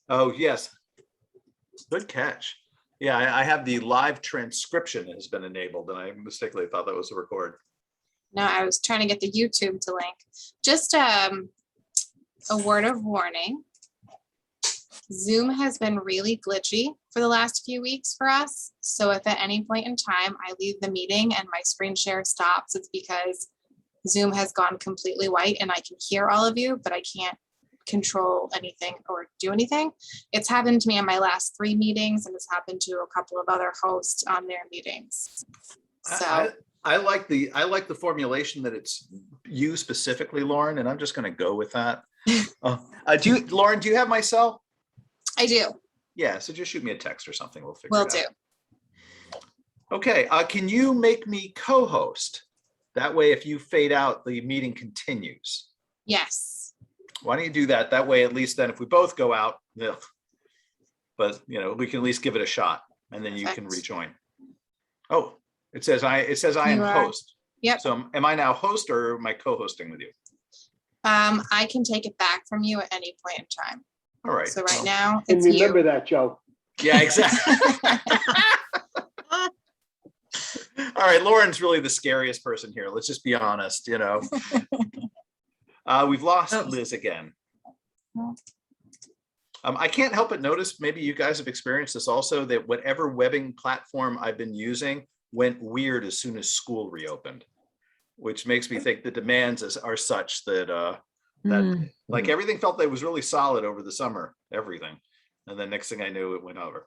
Oh, yes. Good catch. Yeah, I have the live transcription has been enabled, and I mistakenly thought that was a record. No, I was trying to get the YouTube to link. Just a word of warning. Zoom has been really glitchy for the last few weeks for us. So if at any point in time I leave the meeting and my screen share stops, it's because Zoom has gone completely white and I can hear all of you, but I can't control anything or do anything. It's happened to me on my last 3 meetings, and it's happened to a couple of other hosts on their meetings. So I like the formulation that it's you specifically, Lauren, and I'm just going to go with that. Lauren, do you have my cell? I do. Yeah, so just shoot me a text or something. We'll figure Will it do. out. Okay, can you make me co-host? That way, if you fade out, the meeting continues. Yes. Why don't you do that? That way, at least then if we both go out, ugh, but we can at least give it a shot, and then you can rejoin. Oh, it says I am host. Yep. So am I now host, or am I co-hosting with you? I can take it back from you at any point in time. All right. So right now And it's remember you. that, Joe. Yeah, exactly. All right, Lauren's really the scariest person here. Let's just be honest, We've lost Liz again. I can't help but notice, maybe you guys have experienced this also, that whatever webbing platform I've been using went weird as soon as school reopened, which makes me think the demands are such that like everything felt that it was really solid over the summer, everything. And then next thing I knew, it went over.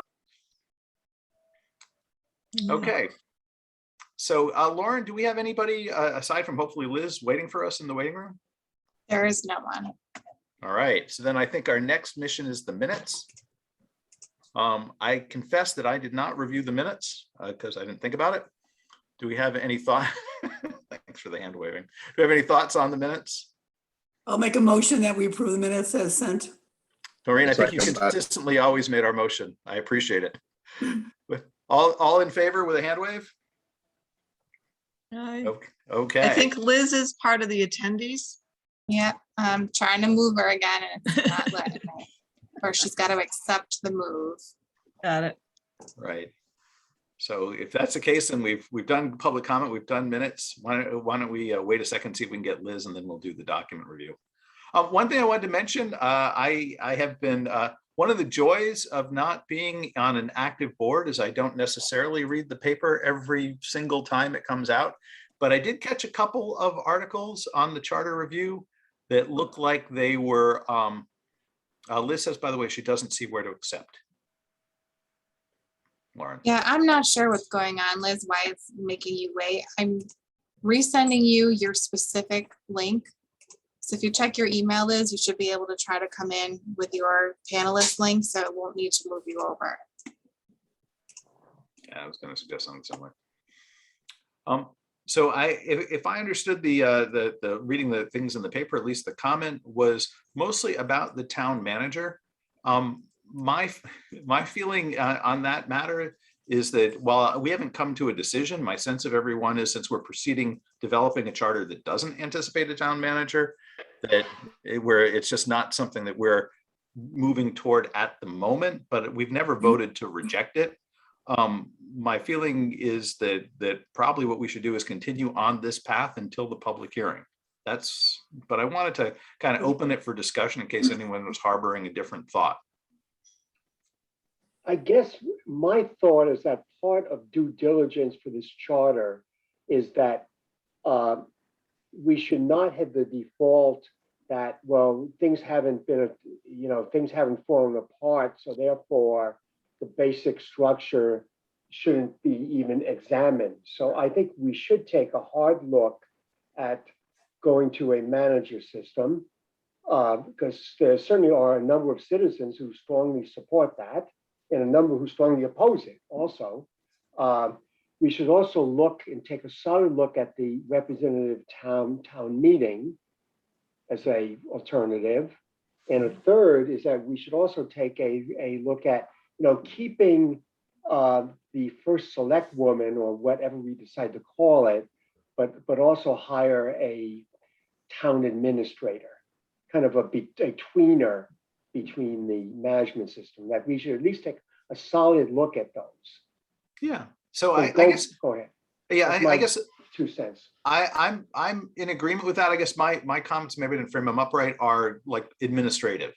Okay. So Lauren, do we have anybody aside from hopefully Liz waiting for us in the waiting room? There is no one. All right, so then I think our next mission is the minutes. I confess that I did not review the minutes because I didn't think about it. Do we have any thought? Thanks for the hand waving. Do we have any thoughts on the minutes? I'll make a motion that we approve the minutes as sent. Doreen, I think you consistently always made our motion. I appreciate it. All in favor with a hand wave? Okay. I think Liz is part of the attendees. Yeah, I'm trying to move her again and it's not letting me. Or she's got to accept the move. Got it. Right. So if that's the case, then we've done public comment, we've done minutes. Why don't we wait a second, see if we can get Liz, and then we'll do the document review. One thing I wanted to mention, I have been, one of the joys of not being on an active board is I don't necessarily read the paper every single time it comes out, but I did catch a couple of articles on the charter review that looked like they were, Liz says, by the way, she doesn't see where to accept. Lauren. Yeah, I'm not sure what's going on, Liz, why it's making you wait. I'm resending you your specific link. So if you check your email, Liz, you should be able to try to come in with your panelist link, so it won't need to move you over. Yeah, I was going to suggest something similar. So if I understood the reading the things in the paper, at least the comment was mostly about the town manager. My feeling on that matter is that while we haven't come to a decision, my sense of everyone is, since we're developing a charter that doesn't anticipate a town manager, that where it's just not something that we're moving toward at the moment, but we've never voted to reject it. My feeling is that probably what we should do is continue on this path until the public hearing. But I wanted to kind of open it for discussion in case anyone was harboring a different thought. I guess my thought is that part of due diligence for this charter is that we should not have the default that, well, things haven't been, things haven't fallen apart, so therefore the basic structure shouldn't be even examined. So I think we should take a hard look at going to a manager system, because there certainly are a number of citizens who strongly support that, and a number who strongly oppose it also. We should also look and take a solid look at the representative town meeting as a alternative. And a third is that we should also take a look at, keeping the first select woman, or whatever we decide to call it, but also hire a town administrator. kind of a tweener between the management system, that we should at least take a solid look at those. Yeah. So So I go- guess, Go ahead. yeah, That's I my guess 2 cents. I'm in agreement with that. I guess my comments, maybe I didn't frame them up right, are like administrative.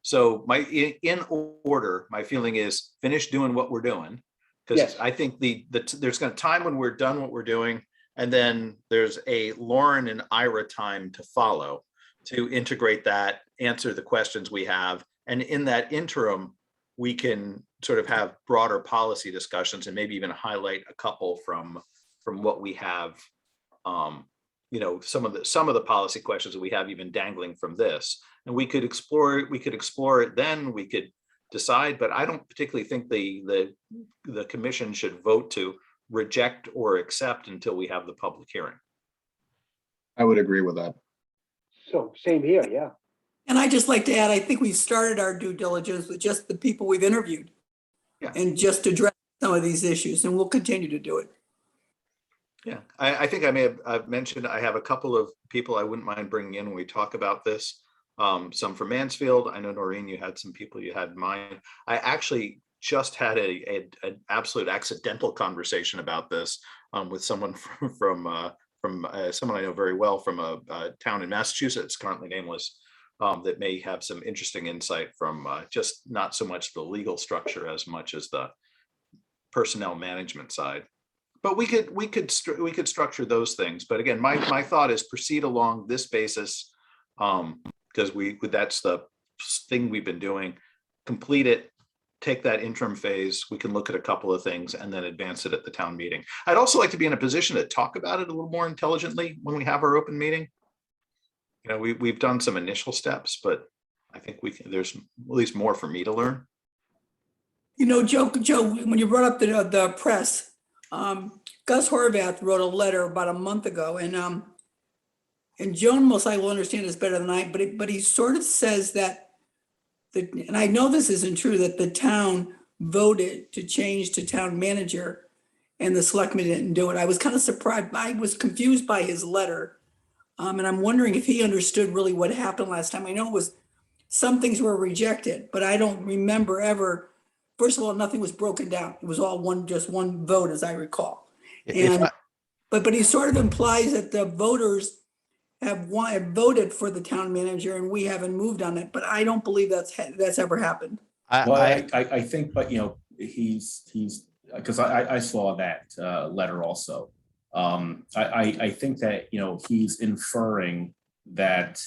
So in order, my feeling is finish doing what we're doing. Because Yes. I think there's going to time when we're done what we're doing, and then there's a Lauren and Ira time to follow to integrate that, answer the questions we have. And in that interim, we can sort of have broader policy discussions and maybe even highlight a couple from what we have. Some of the policy questions that we have even dangling from this, and we could explore it then, we could decide, but I don't particularly think the commission should vote to reject or accept until we have the public hearing. I would agree with that. So same here, yeah. And I just like to add, I think we've started our due diligence with just the people we've interviewed. Yeah. And just address some of these issues, and we'll continue to do it. Yeah, I think I may have I've mentioned I have a couple of people I wouldn't mind bringing in when we talk about this. Some from Mansfield. I know, Noreen, you had some people you had in mind. I actually just had an absolute accidental conversation about this with someone from someone I know very well from a town in Massachusetts, currently nameless, that may have some interesting insight from just not so much the legal structure as much as the personnel management side. But we could structure those things. But again, my thought is proceed along this basis, because that's the thing we've been doing. Complete it, take that interim phase. We can look at a couple of things and then advance it at the town meeting. I'd also like to be in a position to talk about it a little more intelligently when we have our open meeting. We've done some initial steps, but I think there's at least more for me to learn. Joe, when you brought up the press, Gus Horvath wrote a letter about a month ago, and Joan most likely will understand this better than I, but he sort of says that, and I know this isn't true, that the town voted to change to town manager and the selectmen didn't do it. I was kind of surprised. I was confused by his letter. And I'm wondering if he understood really what happened last time. I know it was, some things were rejected, but I don't remember ever. First of all, nothing was broken down. It was all just one vote, as I recall. But he sort of implies that the voters have voted for the town manager and we haven't moved on it. But I don't believe that's ever happened. I think, but he's because I saw that letter also. I think that he's inferring that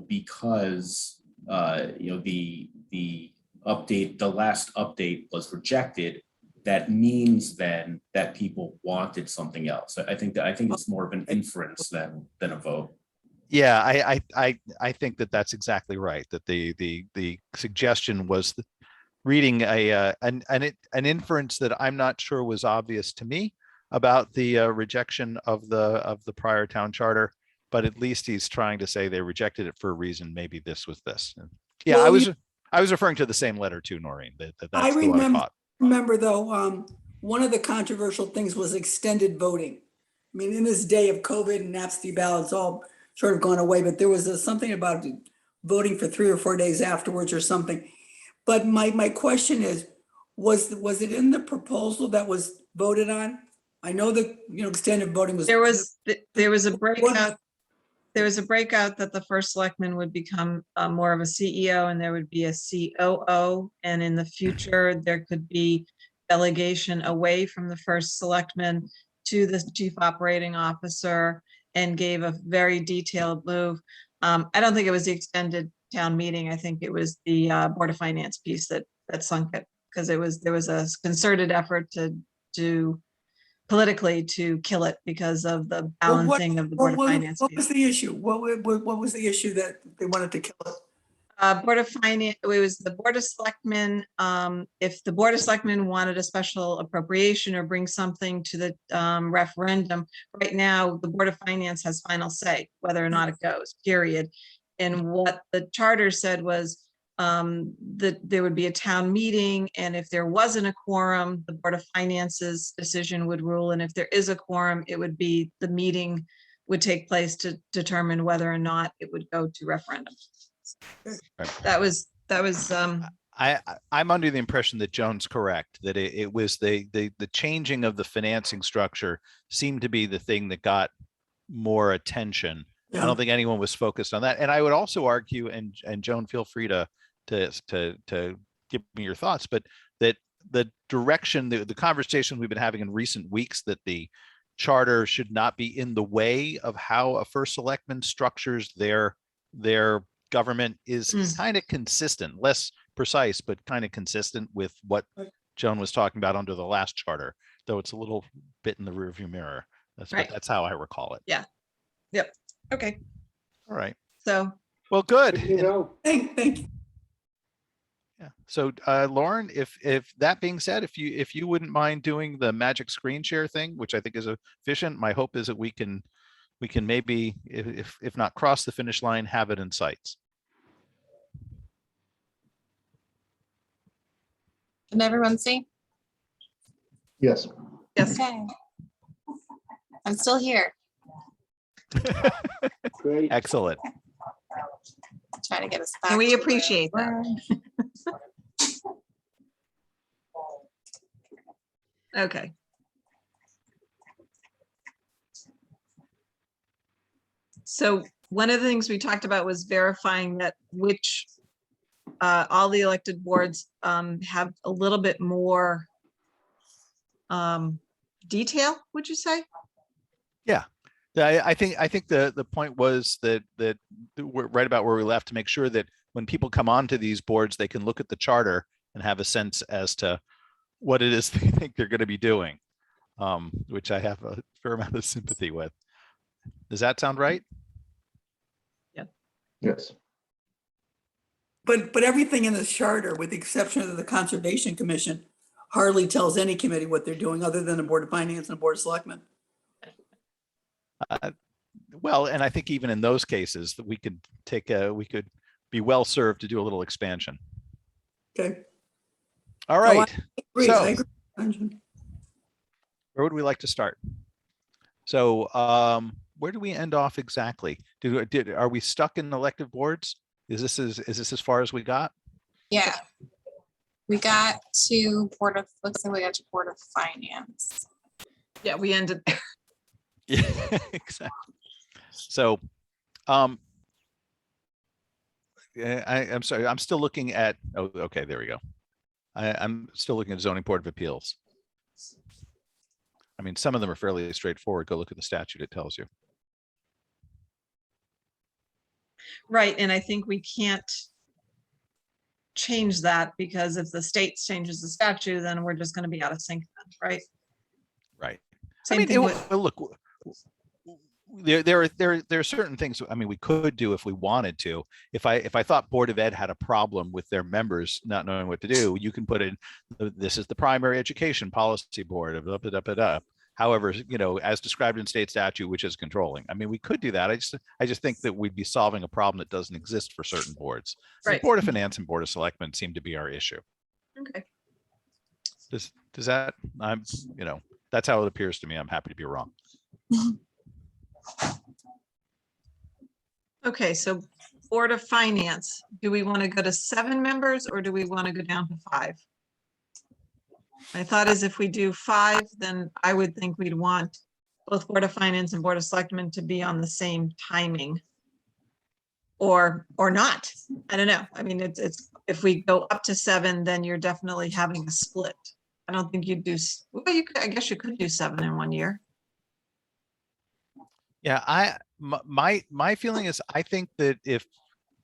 because the update, the last update was rejected, that means then that people wanted something else. I think it's more of an inference than a vote. Yeah, I think that's exactly right. That the suggestion was reading an inference that I'm not sure was obvious to me about the rejection of the prior town charter, but at least he's trying to say they rejected it for a reason. Maybe this was this. Yeah, well, I was referring to the same letter too, Noreen. That's I the one I caught. remember though, one of the controversial things was extended voting. I mean, in this day of COVID and absentee ballots all sort of gone away, but there was something about voting for 3 or 4 days afterwards or something. But my question is, was it in the proposal that was voted on? I know that extended voting was. There was a breakout. There was a breakout that the first selectman would become more of a CEO and there would be a COO. And in the future, there could be delegation away from the first selectman to the chief operating officer, and gave a very detailed move. I don't think it was the extended town meeting. I think it was the Board of Finance piece that sunk it, because there was a concerted effort to politically to kill it because of the balancing of the Board of Finance. What was the issue? What was the issue that they wanted to kill it? Board of Finance, it was the Board of Selectmen. If the Board of Selectmen wanted a special appropriation or bring something to the referendum, right now, the Board of Finance has final say whether or not it goes, period. And what the charter said was that there would be a town meeting, and if there wasn't a quorum, the Board of Finance's decision would rule. And if there is a quorum, it would be the meeting would take place to determine whether or not it would go to referendum. Right. That was, I'm under the impression that Joan's correct, that it was the changing of the financing structure seemed to be the thing that got more attention. I Yeah. don't think anyone was focused on that. And I would also argue, and Joan, feel free to give me your thoughts, but that the direction, the conversation we've been having in recent weeks, that the charter should not be in the way of how a first selectman structures their government is kind of consistent, less precise, but kind of consistent with what Joan was talking about under the last charter, though it's a little bit in the rearview mirror. Right. That's how I recall it. yeah. Yep. Okay. All right. So Well, good. You know, Thank you. Yeah. So, Lauren, if that being said, if you wouldn't mind doing the magic screen share thing, which I think is efficient, my hope is that we can maybe, if not cross the finish line, have it in sights. Can everyone see? Yes. yes, Okay. I'm still here. great. Excellent. Try to get us back. and we to where appreciate we that. were. Okay. So one of the things we talked about was verifying that which all the elected boards have a little bit more detail, would you say? Yeah, I think the point was that we're right about where we left, to make sure that when people come onto these boards, they can look at the charter and have a sense as to what it is they think they're going to be doing, which I have a fair amount of sympathy with. Does that sound right? Yes. But everything in the charter, with the exception of the Conservation Commission, hardly tells any committee what they're doing other than the Board of Finance and the Board of Selectmen. Well, and I think even in those cases that we could be well served to do a little expansion. Okay. All I right. agree, So I agree. where would we like to start? So where do we end off exactly? Are we stuck in elective boards? Is this as far as we got? Yeah. We got to looks like we got to Board of Finance. Yeah, we ended there. Yeah, exactly. So, yeah, I'm sorry. I'm still looking at. Oh, okay. There we go. I'm still looking at Zoning Board of Appeals. I mean, some of them are fairly straightforward. Go look at the statute. It tells you. Right, and I think we can't change that, because if the state changes the statute, then we're just going to be out of sync, then, right? Right. Same I mean, thing with, well, look, there are certain things. I mean, we could do if we wanted to. If I thought Board of Ed had a problem with their members not knowing what to do, you can put in this is the Primary Education Policy Board of however, as described in state statute, which is controlling. I mean, we could do that. I just think that we'd be solving a problem that doesn't exist for certain boards. Right. Board of Finance and Board of Selectmen seem to be our issue. okay, Does that, that's how it appears to me. I'm happy to be wrong. okay, so Board of Finance, do we want to go to 7 members or do we want to go down to 5? My thought is if we do 5, then I would think we'd want both Board of Finance and Board of Selectmen to be on the same timing. Or not. I don't know. I mean, it's if we go up to 7, then you're definitely having a split. I don't think you'd do, well, I guess you could do 7 in 1 year. Yeah, my feeling is I think that if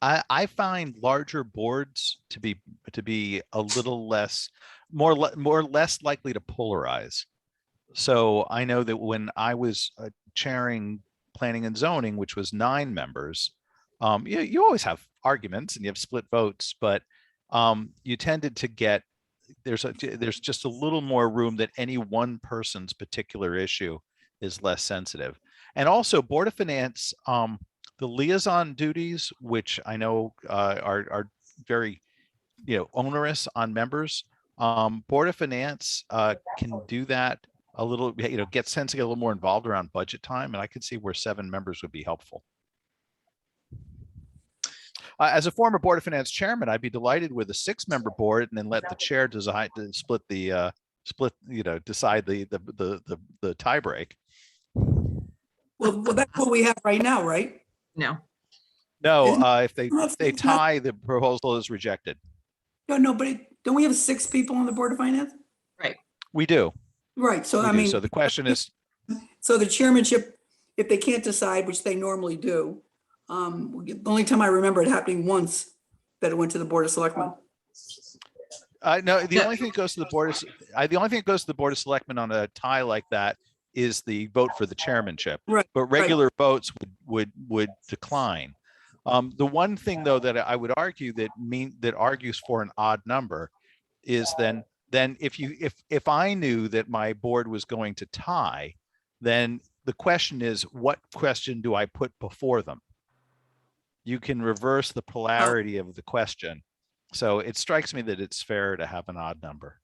I find larger boards to be a little less less likely to polarize. So I know that when I was chairing planning and zoning, which was 9 members, you always have arguments and you have split votes, but you tended to get there's just a little more room that any one person's particular issue is less sensitive. And also Board of Finance, the liaison duties, which I know are very onerous on members. Board of Finance can do that a little, get sense to get a little more involved around budget time, and I could see where 7 members would be helpful. As a former Board of Finance chairman, I'd be delighted with a 6-member board and then let the chair decide to decide the tie break. Well, that's what we have right now, right? No, No, Isn't- if they tie, the proposal is rejected. No, but don't we have 6 people on the Board of Finance? We do. Right, so We I do. mean, So the question is, so the chairmanship, if they can't decide, which they normally do, the only time I remember it happening once, that it went to the Board of Selectmen. no, the Yeah. only thing that goes to the board is, the only thing that goes to the Board of Selectmen on a tie like that is the vote for the chairmanship. Right, But regular votes would decline. The one thing though that I would argue that argues for an odd number is then if I knew that my board was going to tie, then the question is, what question do I put before them? You can reverse the polarity of the question. So it strikes me that it's fair to have an odd number.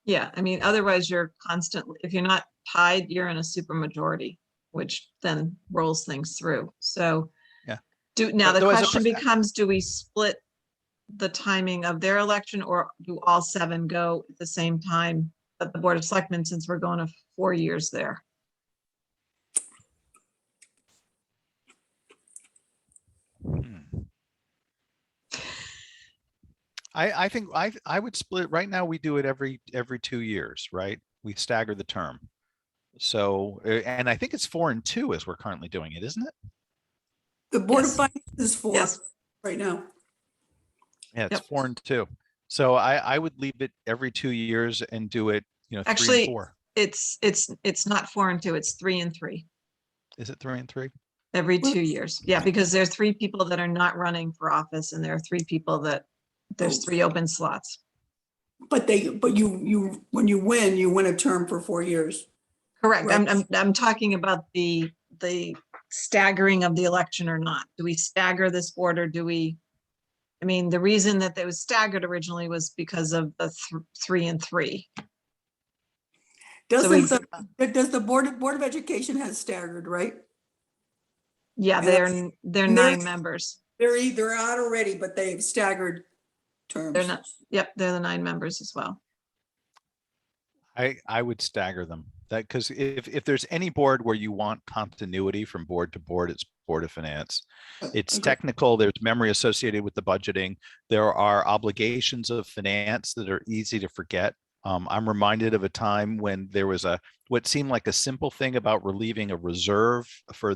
yeah, I mean, otherwise you're constantly, if you're not tied, you're in a super majority, which then rolls things through. So Yeah. now the Though as a question becomes, do we split the timing of their election, or do all 7 go at the same time at the Board of Selectmen, since we're going to 4 years there? I think I would split. Right now we do it every 2 years, right? We stagger the term. So, and I think it's 4 and 2 as we're currently doing it, isn't it? The Board of Yes. Finance is 4 Yes. right now. Yeah, it's Yep. 4 and 2. So I would leave it every 2 years and do it, 3 Actually, and 4. It's not 4 and 2, it's 3 and 3 Is it 3 and 3? every Well- 2 years. Yeah, because there are 3 people that are not running for office, and there are 3 people that, there's 3 open slots. But you, when you win a term for 4 years. Correct. Right. I'm talking about the staggering of the election or not. Do we stagger this board, or do we? I mean, the reason that it was staggered originally was because of the 3 and 3. So we- Does the Board of Education has staggered, right? Yeah, And they're and 9 they're- members. They're out already, but they've staggered terms. They're not, yep, they're the 9 members as well. I would stagger them. That because if there's any board where you want continuity from board to board, it's Board of Finance. It's Okay. technical. There's memory associated with the budgeting. There are obligations of finance that are easy to forget. I'm reminded of a time when there was what seemed like a simple thing about relieving a reserve for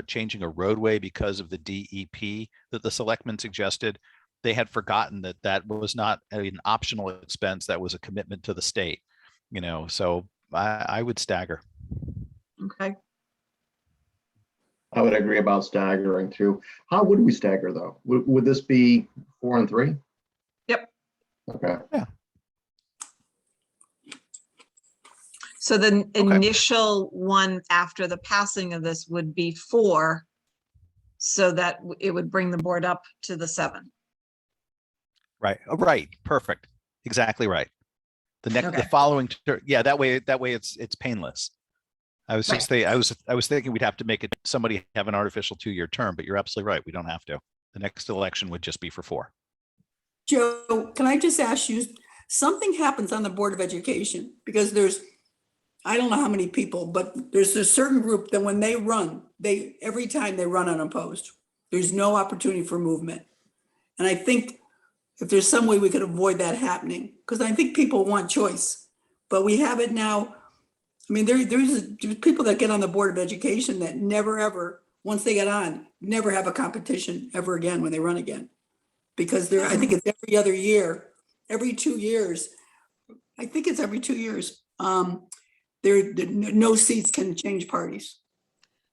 changing a roadway because of the DEP that the selectmen suggested. They had forgotten that was not an optional expense. That was a commitment to the state, so I would stagger. Okay. I would agree about staggering too. How would we stagger though? Would this be 4 and 3? Yep. Okay. So the initial one after the passing of this would be 4, so that it would bring the board up to the 7. Right. Oh, right. Perfect. Exactly right. The Okay. following, yeah, that way it's painless. I was just Right. thinking, I was thinking we'd have to make somebody have an artificial 2-year term, but you're absolutely right. We don't have to. The next election would just be for 4. Joe, can I just ask you, something happens on the Board of Education, because I don't know how many people, but there's a certain group that when they run, every time they run unopposed. There's no opportunity for movement. And I think if there's some way we could avoid that happening, because I think people want choice, but we have it now. I mean, there's people that get on the Board of Education that never, ever, once they get on, never have a competition ever again when they run again. Because I think it's every other year, every 2 years. I think it's every 2 years. No seats can change parties.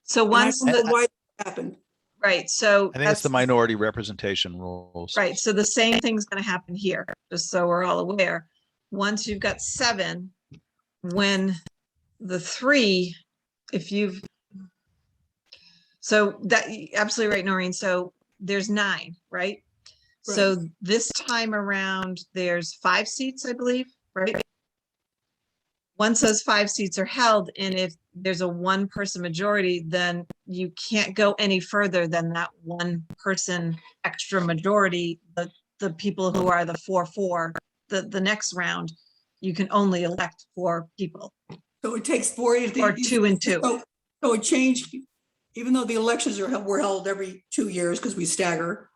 So And I once, don't know why that happened. right, so. I think it's the that's- minority representation rules. Right, so the same thing's gonna happen here, just so we're all aware. Once you've got 7, when the 3, so that, absolutely right, Noreen, so there's 9, right? So this time around, there's 5 seats, I believe, right? once those 5 seats are held, and if there's a 1-person majority, then you can't go any further than that 1-person extra majority. The people who are the 4-4, the next round, you can only elect 4 people. So it takes 4. Or 2 and 2. So it changed, even though the elections were held every 2 years because we stagger,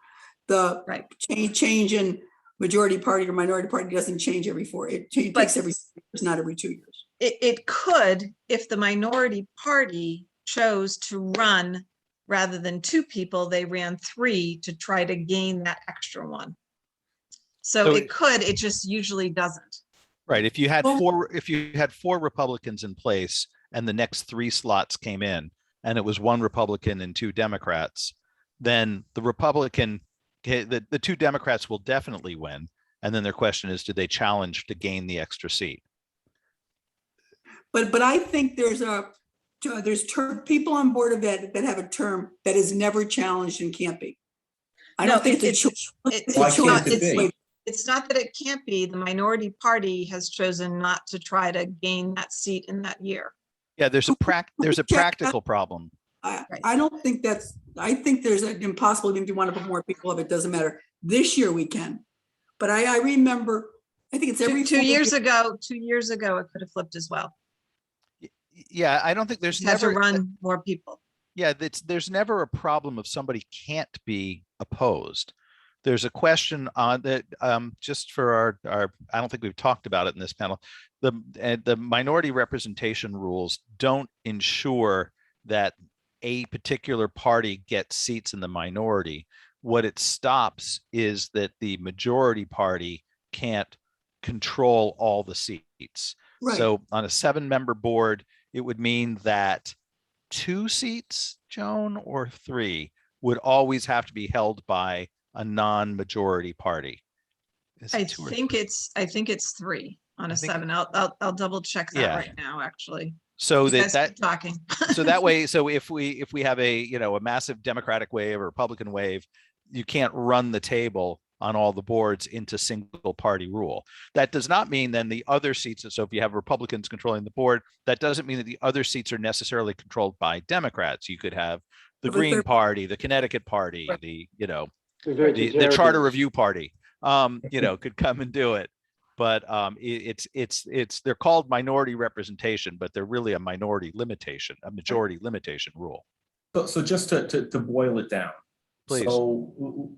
the Right. change in majority party or minority party doesn't change every 4. It takes every 4 years, not every 2 years. It could, if the minority party chose to run, rather than 2 people, they ran 3 to try to gain that extra 1. So So it could, it just usually doesn't. Right. If you had Well- 4 Republicans in place and the next 3 slots came in and it was 1 Republican and 2 Democrats, then the 2 Democrats will definitely win. And then their question is, do they challenge to gain the extra seat? But I think there's people on Board of Ed that have a term that is never challenged and can't be. I No, don't think it's Why it's can't it be? It's not that it can't be. The minority party has chosen not to try to gain that seat in that year. Yeah, there's a practical problem. I don't think I think there's an impossible, if you want to put more people up, it doesn't matter. This year we can. But I remember, I think it's every 2 4 years ago, it could have flipped as well. Yeah, I don't think there's Just have to never, run more people. yeah, there's never a problem of somebody can't be opposed. There's a question on that, just for our, I don't think we've talked about it in this panel. The minority representation rules don't ensure that a particular party gets seats in the minority. What it stops is that the majority party can't control all the seats. Right. So on a 7-member board, it would mean that 2 seats, Joan, or 3 would always have to be held by a non-majority party. Is I it 2 or think 3? it's 3 on I a think- 7. I'll double check that Yeah. right now, actually. So You guys that keep talking. so that way, so if we have a massive Democratic wave or Republican wave, you can't run the table on all the boards into single party rule. That does not mean then the other seats. So if you have Republicans controlling the board, that doesn't mean that the other seats are necessarily controlled by Democrats. You could have the But Green they're- Party, the Connecticut Party, the The the Charter Review Party, could come and do it. But it's they're called minority representation, but they're really a minority limitation, a majority limitation rule. So just to boil it down. Please. So,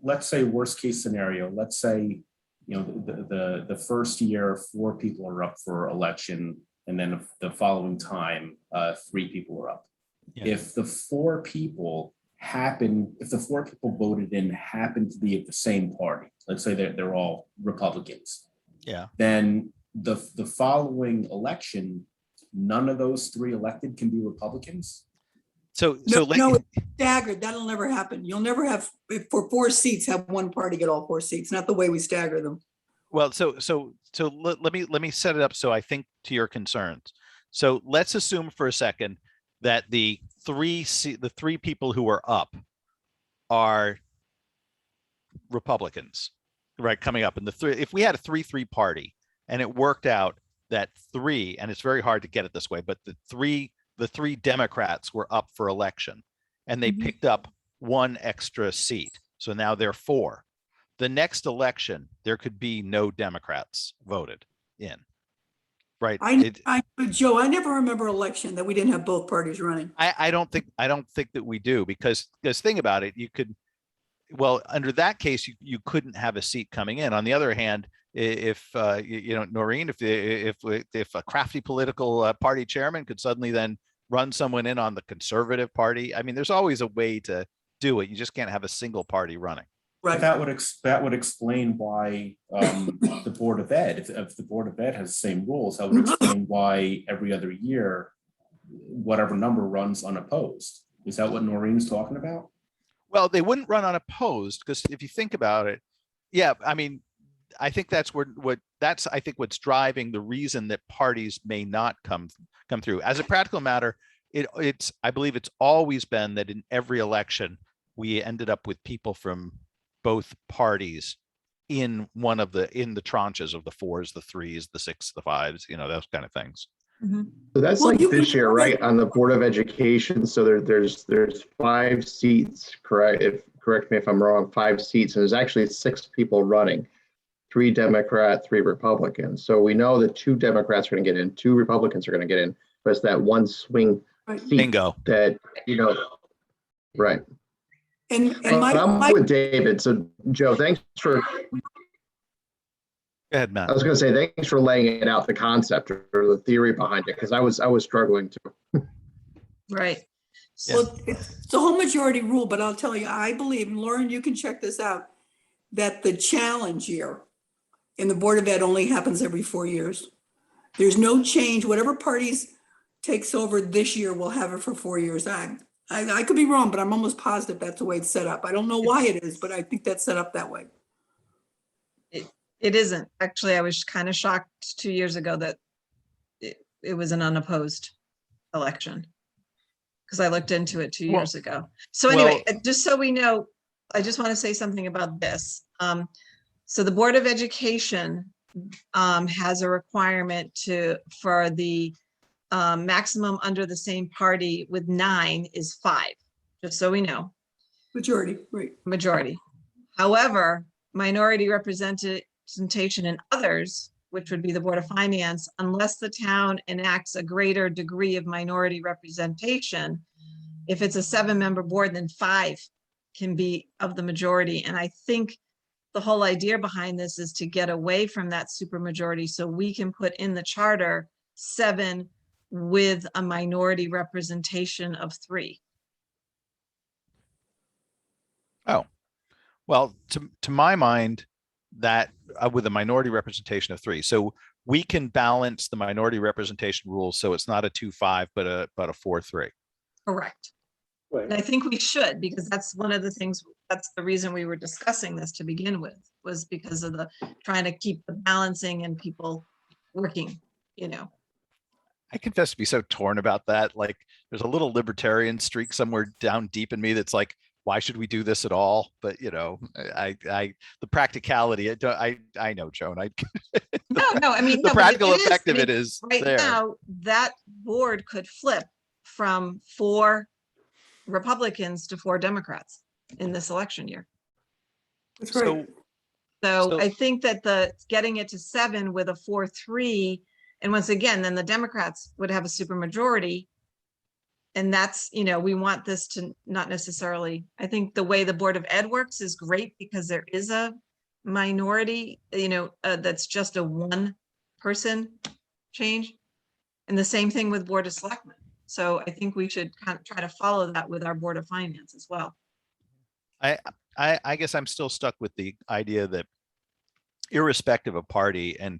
let's say worst case scenario, let's say, the first year, 4 people are up for election, and then the following time, 3 people are up. Yeah. If the 4 people voted in happen to be of the same party, let's say they're all Republicans. Yeah. Then the following election, none of those 3 elected can be Republicans. So No, it's staggered. That'll never happen. You'll never have, for 4 seats, have 1 party get all 4 seats. Not the way we stagger them. Well, so let me set it up so I think to your concerns. So let's assume for a second that the 3 people who are up are Republicans, right? Coming up, and if we had a 3-3 party and it worked out that 3, and it's very hard to get it this way, but the three Democrats were up for election and they picked up 1 extra seat. So now they're 4. The next election, there could be no Democrats voted in. Right. But Joe, I never remember an election that we didn't have both parties running. I don't think that we do, because think about it, you could, well, under that case, you couldn't have a seat coming in. On the other hand, if Noreen, if a crafty political party chairman could suddenly then run someone in on the Conservative Party, I mean, there's always a way to do it. You just can't have a single party running. Right. But that would explain why the Board of Ed, if the Board of Ed has the same rules, that would explain why every other year, whatever number runs unopposed. Is that what Noreen's talking about? Well, they wouldn't run unopposed, because if you think about it, yeah, I mean, I think that's what's driving the reason that parties may not come through. As a practical matter, I believe it's always been that in every election we ended up with people from both parties in the tranches of the 4s, the 3s, the 6s, the 5s, those kind of things. Mhm. So that's Well, like you can this year, put it- right, on the Board of Education. So there's 5 seats, correct me if I'm wrong, 5 seats, and there's actually 6 people running, 3 Democrat, 3 Republicans. So we know that 2 Democrats are going to get in, 2 Republicans are going to get in, but it's that one swing Right. seat Bingo. that, right. And But I'm my, with David. So Joe, thanks for, Go ahead, Matt. I was going to say, thanks for laying it out, the concept or the theory behind it, because I was struggling to. Right. well, it's a whole majority rule, but I'll tell you, I believe, and Lauren, you can check this out, that the challenge year in the Board of Ed only happens every 4 years. There's no change. Whatever parties takes over this year, we'll have it for 4 years. I could be wrong, but I'm almost positive that's the way it's set up. I don't know why it is, but I think that's set up that way. It isn't. Actually, I was kind of shocked 2 years ago that it was an unopposed election. Because I looked into it 2 years ago. So anyway, just so we know, I just want to say something about this. So the Board of Education has a requirement for the maximum under the same party with 9 is 5, just so we know. Majority, right. Majority. However, minority representation in others, which would be the Board of Finance, unless the town enacts a greater degree of minority representation, if it's a 7-member board, then 5 can be of the majority. And I think the whole idea behind this is to get away from that supermajority so we can put in the charter 7 with a minority representation of 3. Oh, well, to my mind, that with a minority representation of 3. So we can balance the minority representation rules. So it's not a 2-5, but a 4-3. Correct. Right. And I think we should, because that's one of the things, that's the reason we were discussing this to begin with, was because of the trying to keep the balancing and people working, I confess to be so torn about that. Like there's a little libertarian streak somewhere down deep in me that's like, why should we do this at all? But the practicality, I know, Joan, No, I mean, the no, but practical it is. effect I of mean, it is right there. now, that board could flip from 4 Republicans to 4 Democrats in this election year. That's right. So I think that getting it to 7 with a 4-3, and once again, then the Democrats would have a supermajority. And that's, we want this to not necessarily, I think the way the Board of Ed works is great because there is a minority, that's just a 1-person change. And the same thing with Board of Selectmen. So I think we should kind of try to follow that with our Board of Finance as well. I guess I'm still stuck with the idea that irrespective of party and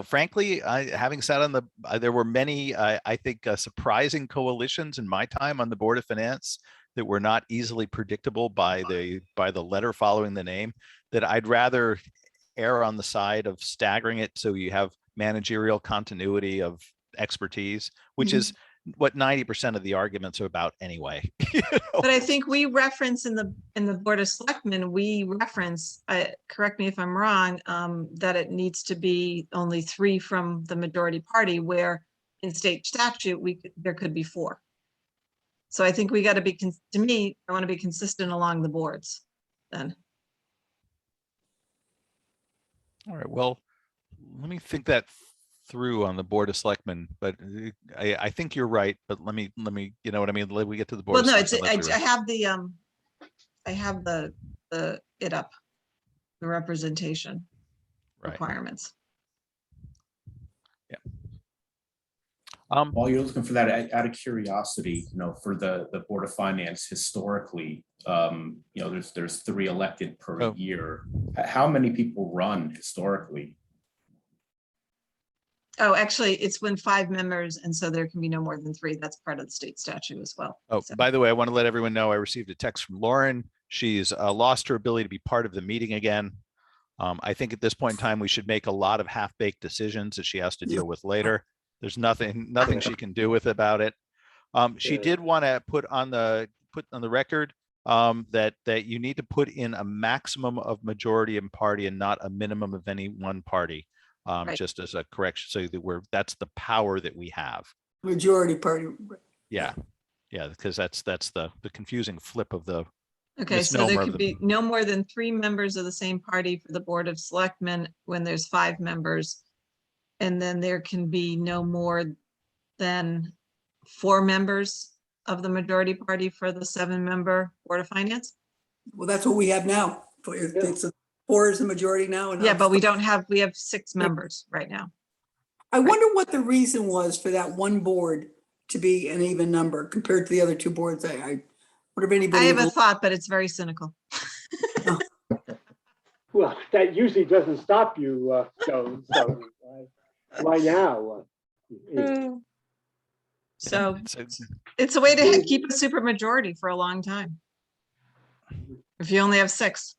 frankly, having sat on there were many, I think, surprising coalitions in my time on the Board of Finance that were not easily predictable by the letter following the name, that I'd rather err on the side of staggering it so you have managerial continuity of expertise, which is what 90% of the arguments are about anyway. But I think we reference in the Board of Selectmen, we reference, correct me if I'm wrong, that it needs to be only 3 from the majority party, where in state statute, there could be 4. So I think we got to be, to me, I want to be consistent along the boards then. All right, well, let me think that through on the Board of Selectmen, but I think you're right, but let me, you know what I mean? Let we get to the Board. Well, no, of it's, Selectmen, let I have the it up, the representation right. requirements. Yeah. While you're looking for that, out of curiosity, for the Board of Finance historically, there's 3 elected per year. How many people run historically? Oh, actually, it's when 5 members, and so there can be no more than 3. That's part of the state statute as well. Oh, So. by the way, I want to let everyone know I received a text from Lauren. She's lost her ability to be part of the meeting again. I think at this point in time, we should make a lot of half-baked decisions that she has to deal with later. There's nothing she can do with about it. She did want to put on the record that you need to put in a maximum of majority in party and not a minimum of any one party, Right. just as a correction, so that that's the power that we have. Majority party. Yeah, yeah, because that's the confusing flip of the Okay, so there misnomer of could be no more than 3 members of the same party for the Board of Selectmen when there's 5 members. And then there can be no more than 4 members of the majority party for the 7-member Board of Finance? Well, that's what we have now. It's 4 is the majority now. And Yeah, but we have 6 members right now. I wonder what the reason was for that one board to be an even number compared to the other 2 boards. I wonder if I anybody. have a thought, but it's very cynical. Well, that usually doesn't stop you, Joan, so why now? So it's it's a way to keep a super majority for a long time. If you only have 6.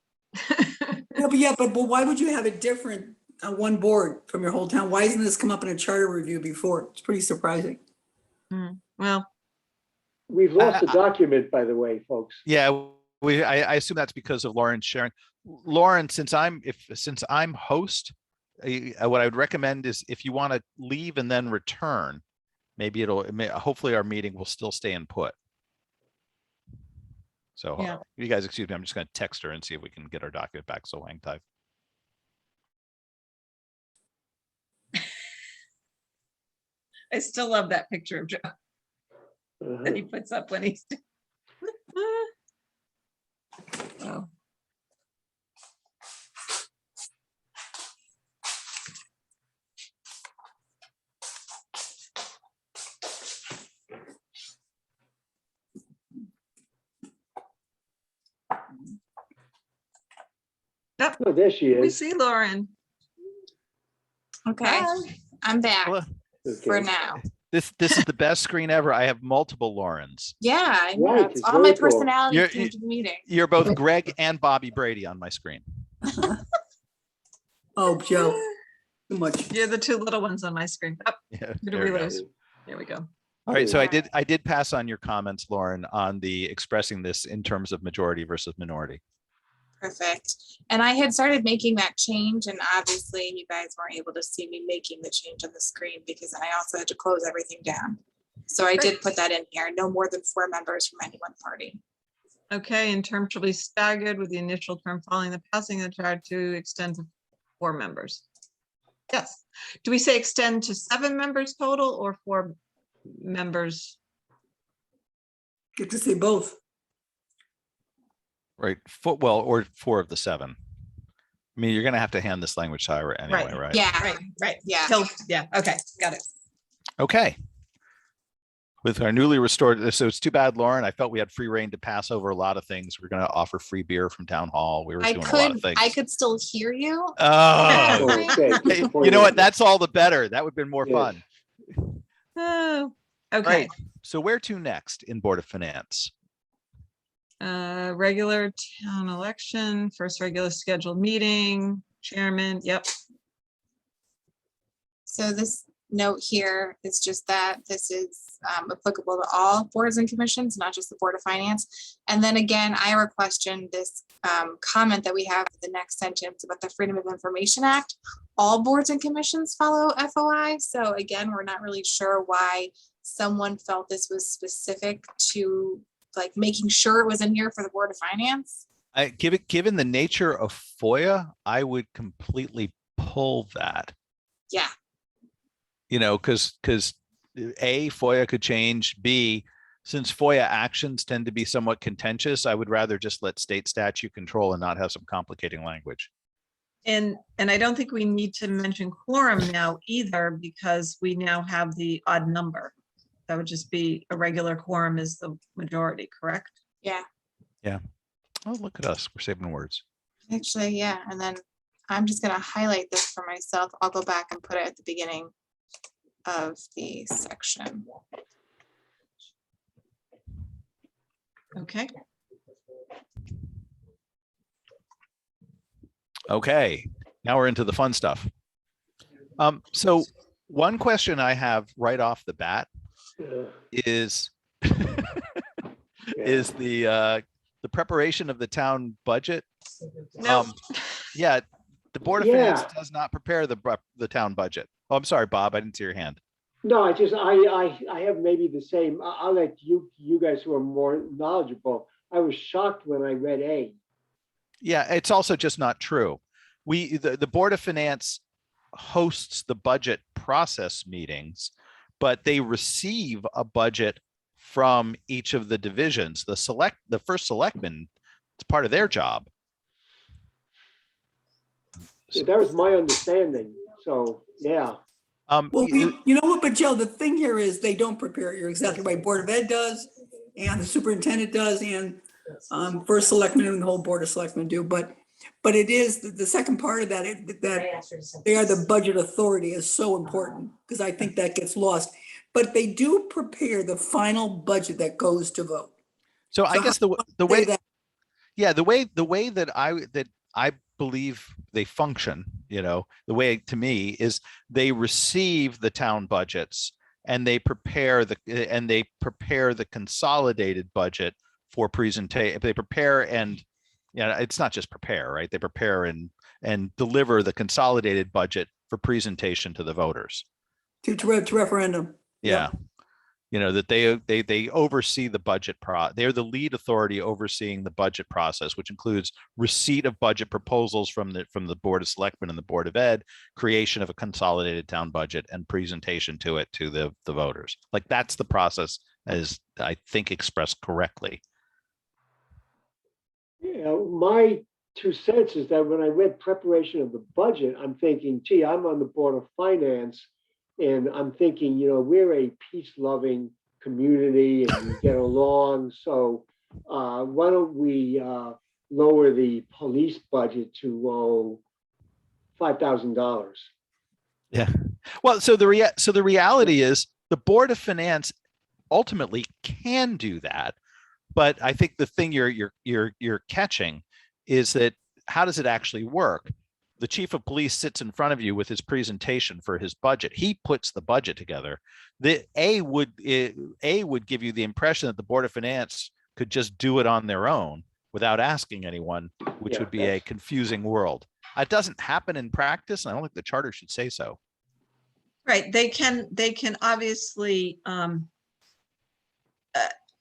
But why would you have it different on one board from your whole town? Why hasn't this come up in a charter review before? It's pretty surprising. Well, We've lost the document, by the way, folks. Yeah, I assume that's because of Lauren sharing. Lauren, since I'm host, what I would recommend is if you want to leave and then return, maybe hopefully our meeting will still stay in put. So Yeah. you guys, excuse me, I'm just going to text her and see if we can get our document back. So hang tight. I still love that picture of Joe that he puts up when he's. Oh. Yep, Oh, there she we is. see Lauren. Okay, Bye. I'm back Hello. for Okay. now. This is the best screen ever. I have multiple Laurens. Yeah, I know. Right, It's it's all my very cool. personality You're- came to the meeting. You're both Greg and Bobby Brady on my screen. Oh, Joe, too much. You're the 2 little ones on my screen. Oh, Yeah, who do there we we go. lose? There we go. All right, so I Alright. did pass on your comments, Lauren, on the expressing this in terms of majority versus minority. Perfect. And I had started making that change, and obviously you guys weren't able to see me making the change on the screen because I also had to close everything down. So I did put that in here, no more than 4 members from any one party. Okay, and term shall be staggered with the initial term following the passing of the charter to extend to 4 members. Yes. Do we say extend to 7 members total or 4 members? Get to see both. Right, or 4 of the 7. I mean, you're going to have to hand this language to Ira anyway, Right. right? Yeah, Right. yeah. Yeah, okay, got it. Okay. With our newly restored, so it's too bad, Lauren. I felt we had free reign to pass over a lot of things. We're going to offer free beer from town hall. We were doing a lot of things. I could still hear you. Oh, Okay. hey, you know what? That's all the better. That would have been more Yes. fun. Oh, All okay. right. So where to next in Board of Finance? Regular town election, first regular scheduled meeting, chairman, yep. So this note here is just that this is applicable to all boards and commissions, not just the Board of Finance. And then again, Ira questioned this comment that we have in the next sentence about the Freedom of Information Act. All boards and commissions follow FOI. So again, we're not really sure why someone felt this was specific to like making sure it was in here for the Board of Finance. Given the nature of FOIA, I would completely pull that. Yeah, You know, because A, FOIA could change. B, since FOIA actions tend to be somewhat contentious, I would rather just let state statute control and not have some complicating language. And I don't think we need to mention quorum now either, because we now have the odd number. That would just be a regular quorum is the majority, correct? yeah, Oh, look at us. We're saving words. actually, yeah. And then I'm just gonna highlight this for myself. I'll go back and put it at the beginning of the section. Okay, Okay, now we're into the fun stuff. So one question I have right off the bat Yeah. is Yeah. is the the preparation of the town budget. No. Yeah, the Board of Yeah. Finance does not prepare the town budget. Oh, I'm sorry, Bob, I didn't see your hand. No, I have maybe the same. I'll let you guys who are more knowledgeable. I was shocked when I read A. Yeah, it's also just not true. The Board of Finance hosts the budget process meetings, but they receive a budget from each of the divisions. The first selectman, it's part of their job. That was my understanding. So, yeah. Well, you know what, but Joe, the thing here is they don't prepare it. You're exactly right. Board of Ed does, and the superintendent does, and first selectman and the whole Board of Selectmen do. But it is the second part of that, that they are the budget authority is so important, because I think that gets lost. But they do prepare the final budget that goes to vote. So I guess the Say way, that- yeah, the way that I believe they function, the way to me is they receive the town budgets and they prepare the consolidated budget for presentation. They prepare and, it's not just prepare, right? They prepare and deliver the consolidated budget for presentation to the voters. to referendum. Yeah. That they oversee the budget they're the lead authority overseeing the budget process, which includes receipt of budget proposals from the Board of Selectmen and the Board of Ed, creation of a consolidated town budget, and presentation to it to the voters. Like, that's the process, as I think expressed correctly. My 2 cents is that when I read preparation of the budget, I'm thinking, gee, I'm on the Board of Finance. And I'm thinking, we're a peace-loving community and we get along. So why don't we lower the police budget to $5,000? Yeah. Well, so the reality is the Board of Finance ultimately can do that, but I think the thing you're catching is that how does it actually work? The chief of police sits in front of you with his presentation for his budget. He puts the budget together. The A would give you the impression that the Board of Finance could just do it on their own without asking anyone, which would be a confusing world. It doesn't happen in practice, and I don't think the charter should say so. Right, they can obviously,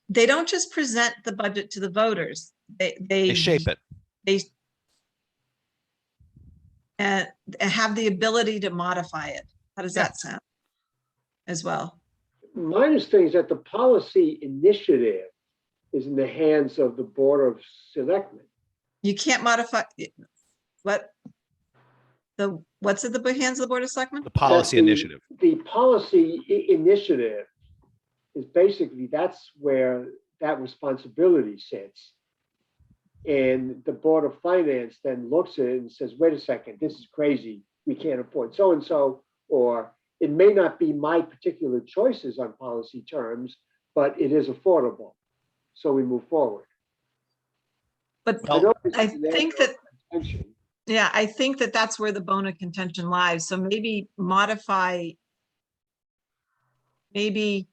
they don't just present the budget to the voters. They shape it. They and have the ability to modify it. How does that sound as well? My understanding is that the policy initiative is in the hands of the Board of Selectmen. You can't modify what's at the hands of the Board of Selectmen? The policy initiative. The policy initiative is basically, that's where that responsibility sits. And the Board of Finance then looks at it and says, wait a second, this is crazy. We can't afford so-and-so, or it may not be my particular choices on policy terms, but it is affordable. So we move forward. But I think that, yeah, I think that that's where the bone of contention lies. So maybe modify, maybe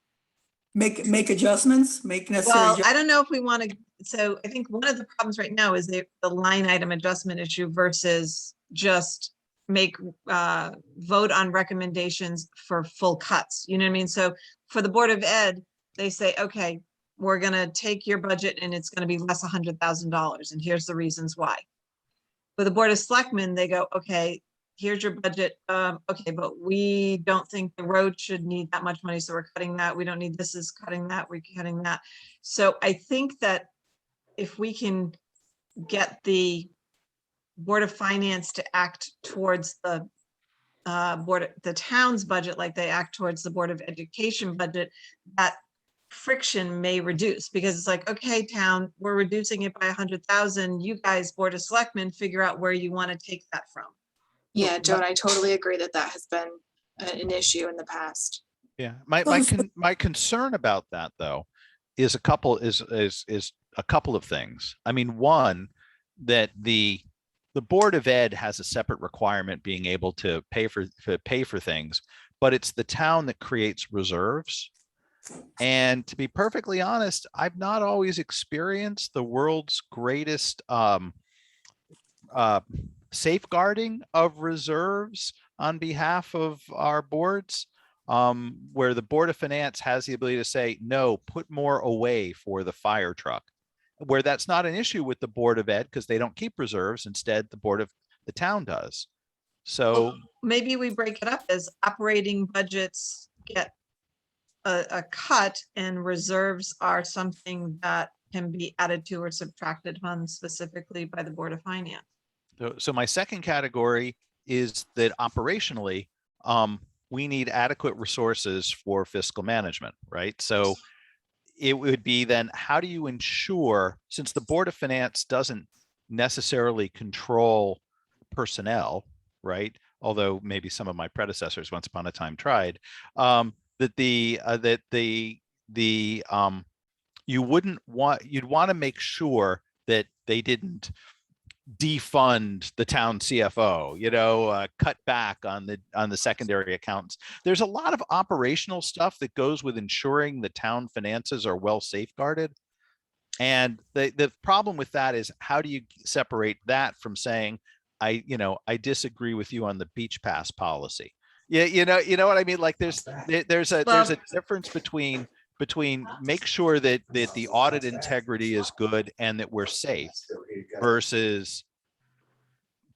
make adjustments, make necessary. Well, I don't know if we want to. So I think one of the problems right now is the line item adjustment issue versus just make vote on recommendations for full cuts. You know what I mean? So for the Board of Ed, they say, okay, we're going to take your budget and it's going to be less $100,000. And here's the reasons why. For the Board of Selectmen, they go, okay, here's your budget. Okay, but we don't think the road should need that much money. So we're cutting that. We don't need this is cutting that. We're cutting that. So I think that if we can get the Board of Finance to act towards the the town's budget like they act towards the Board of Education budget, that friction may reduce, because it's like, okay, town, we're reducing it by 100,000. You guys, Board of Selectmen, figure out where you want to take that from. Yeah, Joan, I totally agree that has been an issue in the past. Yeah, my concern about that, though, is a couple of things. I mean, one, that the Board of Ed has a separate requirement being able to pay for things, but it's the town that creates reserves. And to be perfectly honest, I've not always experienced the world's greatest safeguarding of reserves on behalf of our boards, where the Board of Finance has the ability to say, no, put more away for the fire truck, where that's not an issue with the Board of Ed because they don't keep reserves. Instead, the town does. So Well, maybe we break it up as operating budgets get a cut and reserves are something that can be added to or subtracted from specifically by the Board of Finance. so my second category is that operationally, we need adequate resources for fiscal management, right? So it would be then, how do you ensure, since the Board of Finance doesn't necessarily control personnel, right? Although maybe some of my predecessors once upon a time tried, you'd want to make sure that they didn't defund the town CFO, cut back on the secondary accounts. There's a lot of operational stuff that goes with ensuring the town finances are well safeguarded. And the problem with that is, how do you separate that from saying, I disagree with you on the beach pass policy? Yeah, you know what I mean? Like there's a difference between make sure that the audit integrity is good and that we're safe versus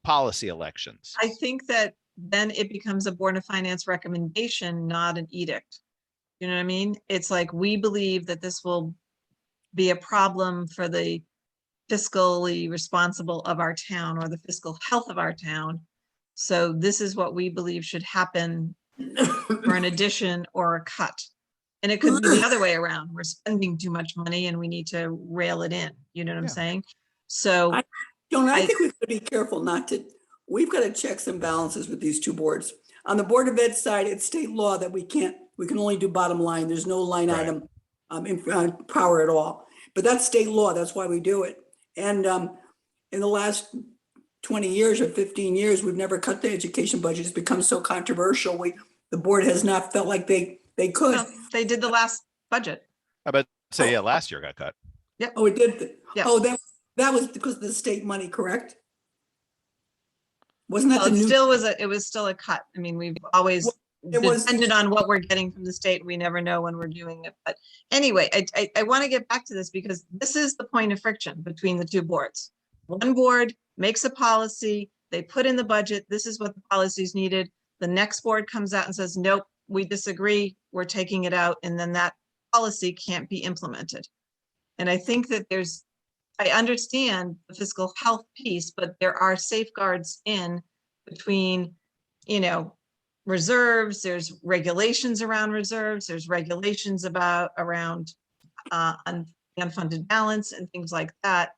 policy elections. I think that then it becomes a Board of Finance recommendation, not an edict. You know what I mean? It's like, we believe that this will be a problem for the fiscally responsible of our town or the fiscal health of our town. So this is what we believe should happen for an addition or a cut. And it could be the other way around. We're spending too much money and we need to rail it in. You know what I'm saying? So I think we've got to be careful we've got to checks and balances with these two boards. On the Board of Ed side, it's state law that we can only do bottom line. There's no line item power at all. But that's state law. That's why we do it. And in the last 20 years or 15 years, we've never cut the education budget. It's become so controversial. The board has not felt like they could. well, they did the last budget. I bet say, yeah, last year got cut. Oh, it did. Yeah. Oh, that was because of the state money, correct? Wasn't that Well, the new? it was still a cut. I mean, we've always depended on what we're getting from the state. We never know when we're doing it. But anyway, I want to get back to this because this is the point of friction between the two boards. One board makes a policy, they put in the budget, this is what the policy is needed. The next board comes out and says, nope, we disagree, we're taking it out, and then that policy can't be implemented. And I think that I understand the fiscal health piece, but there are safeguards in between, reserves, there's regulations around reserves, there's regulations around unfunded balance and things like that.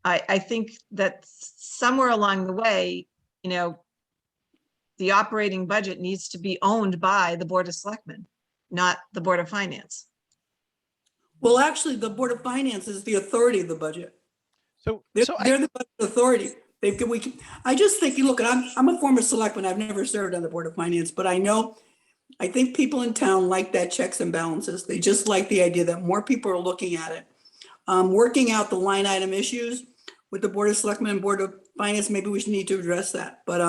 I think that somewhere along the way, the operating budget needs to be owned by the Board of Selectmen, not the Board of Finance. Well, actually, the Board of Finance is the authority of the budget. So They're the budget authority. I just think, look, I'm a former selectman. I've never served on the Board of Finance, but I think people in town like that checks and balances. They just like the idea that more people are looking at it. Working out the line item issues with the Board of Selectmen and Board of Finance, maybe we should need to address that. But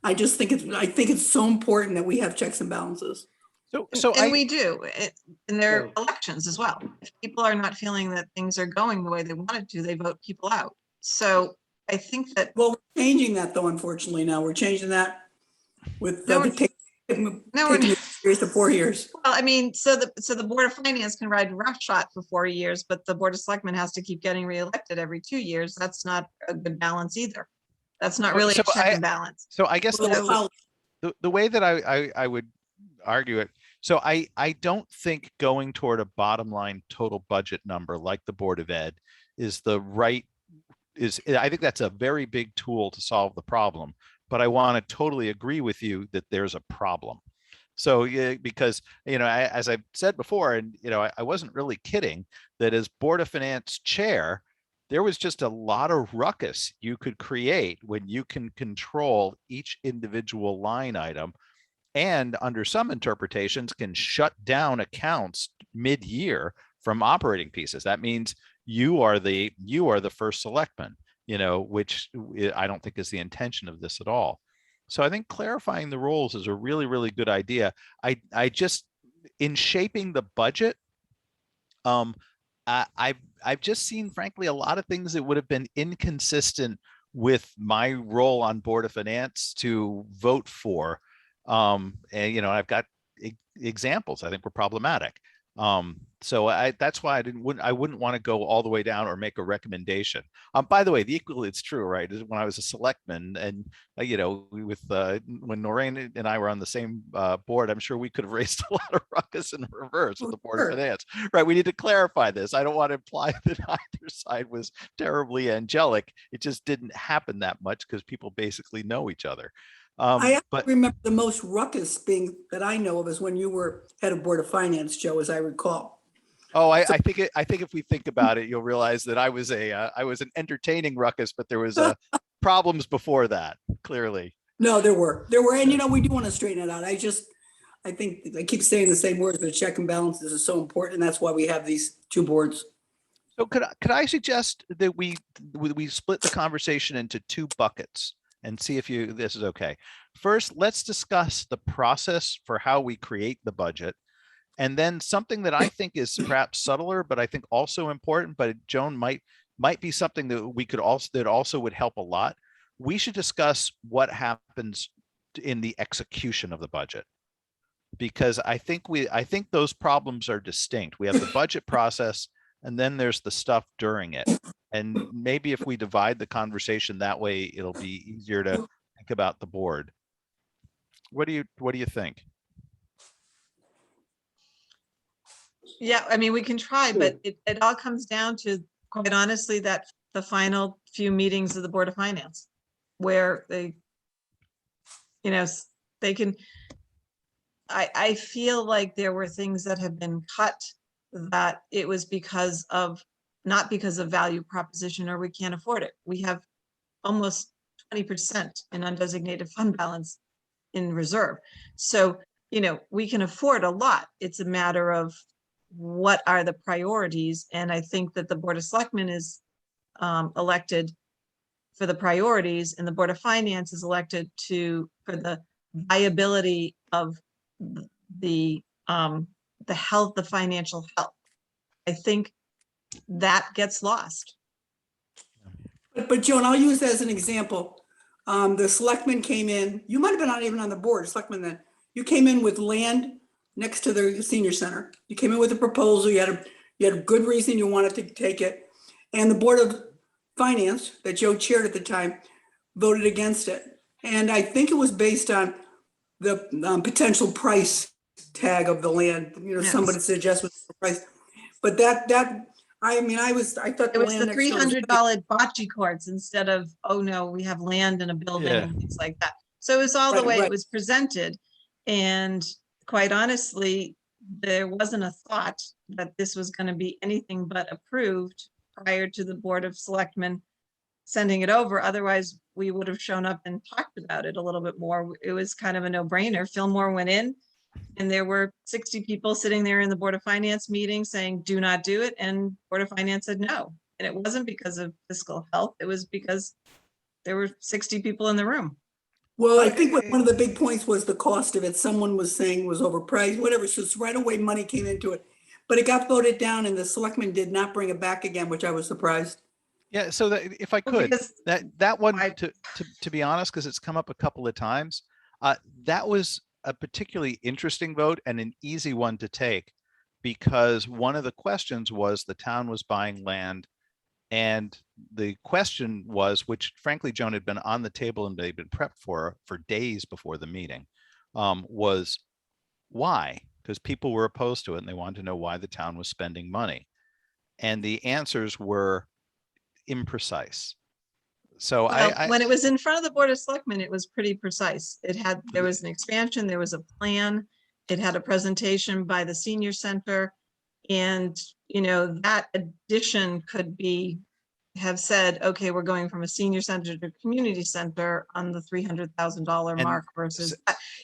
I just think it's so important that we have checks and balances. And we do in their elections as well. If people are not feeling that things are going the way they wanted to, they vote people out. So I think that. Well, we're changing that though, unfortunately. Now we're changing that with taking it years to 4 years. Well, I mean, so the Board of Finance can ride roughshod for 4 years, but the Board of Selectmen has to keep getting reelected every 2 years. That's not a good balance either. That's not really a check and balance. So I guess the way that I would argue it. So I don't think going toward a bottom line total budget number like the Board of Ed is I think that's a very big tool to solve the problem. But I want to totally agree with you that there's a problem. So because, as I've said before, and, I wasn't really kidding that as Board of Finance chair, there was just a lot of ruckus you could create when you can control each individual line item and under some interpretations can shut down accounts mid-year from operating pieces. That means you are the first selectman, which I don't think is the intention of this at all. So I think clarifying the roles is a really, really good idea. I just, in shaping the budget, I've just seen, frankly, a lot of things that would have been inconsistent with my role on Board of Finance to vote for. And I've got examples I think were problematic. So that's why I wouldn't want to go all the way down or make a recommendation. By the way, the equally it's true, right? Is when I was a selectman, and when Noreen and I were on the same board, I'm sure we could have raised a lot of ruckus in reverse with the Board of Finance, right? We need to clarify this. I don't want to imply that either side was terribly angelic. It just didn't happen that much because people basically know each other. I remember the most ruckus being that I know of is when you were head of Board of Finance, Joe, as I recall. Oh, I think if we think about it, you'll realize that I was an entertaining ruckus, but there was problems before that, clearly. No, there were, and we do want to straighten it out. I think I keep saying the same words, but check and balances is so important, and that's why we have these two boards. So could I suggest that we split the conversation into two buckets and see if this is okay. First, let's discuss the process for how we create the budget. And then something that I think is perhaps subtler, but I think also important, but Joan might be something that we could also would help a lot. We should discuss what happens in the execution of the budget, because I think those problems are distinct. We have the budget process, and then there's the stuff during it. And maybe if we divide the conversation that way, it'll be easier to think about the board. What do you think? Yeah, I mean, we can try, but it all comes down to, quite honestly, that the final few meetings of the Board of Finance, where they can, I feel like there were things that have been cut that it was not because of value proposition or we can't afford it. We have almost 20% in undesignated fund balance in reserve. So, we can afford a lot. It's a matter of what are the priorities. And I think that the Board of Selectmen is elected for the priorities, and the Board of Finance is elected for the viability of the health, the financial health. I think that gets lost. But Joan, I'll use that as an example. The selectmen came in, you might have been not even on the board, selectmen then. You came in with land next to the senior center. You came in with a proposal, you had a good reason you wanted to take it. And the Board of Finance that Joe chaired at the time voted against it. And I think it was based on the potential price tag of the land. Yes. Somebody suggested the price. But I thought It was the $300 bocce courts instead of, oh no, we have land in a building and things like that. So it was all the way it was presented. And quite honestly, there wasn't a thought that this was going to be anything but approved prior to the Board of Selectmen sending it over. Otherwise, we would have shown up and talked about it a little bit more. It was kind of a no-brainer. Fillmore went in, and there were 60 people sitting there in the Board of Finance meeting saying, do not do it. And Board of Finance said no. And it wasn't because of fiscal health. It was because there were 60 people in the room. Well, I think one of the big points was the cost of it. Someone was saying was overpriced, whatever. So right away, money came into it. But it got voted down, and the selectmen did not bring it back again, which I was surprised. Yeah, so that, if I could, that one, to be honest, because it's come up a couple of times, that was a particularly interesting vote and an easy one to take, because one of the questions was the town was buying land, and the question was, which frankly Joan had been on the table and they'd been prepped for days before the meeting, was why? Because people were opposed to it and they wanted to know why the town was spending money, and the answers were imprecise. So when it was in front of the Board of Selectmen, it was pretty precise. There was an expansion, there was a plan, it had a presentation by the senior center, and that addition could be have said, okay, we're going from a senior center to a community center on the $300,000 And mark versus,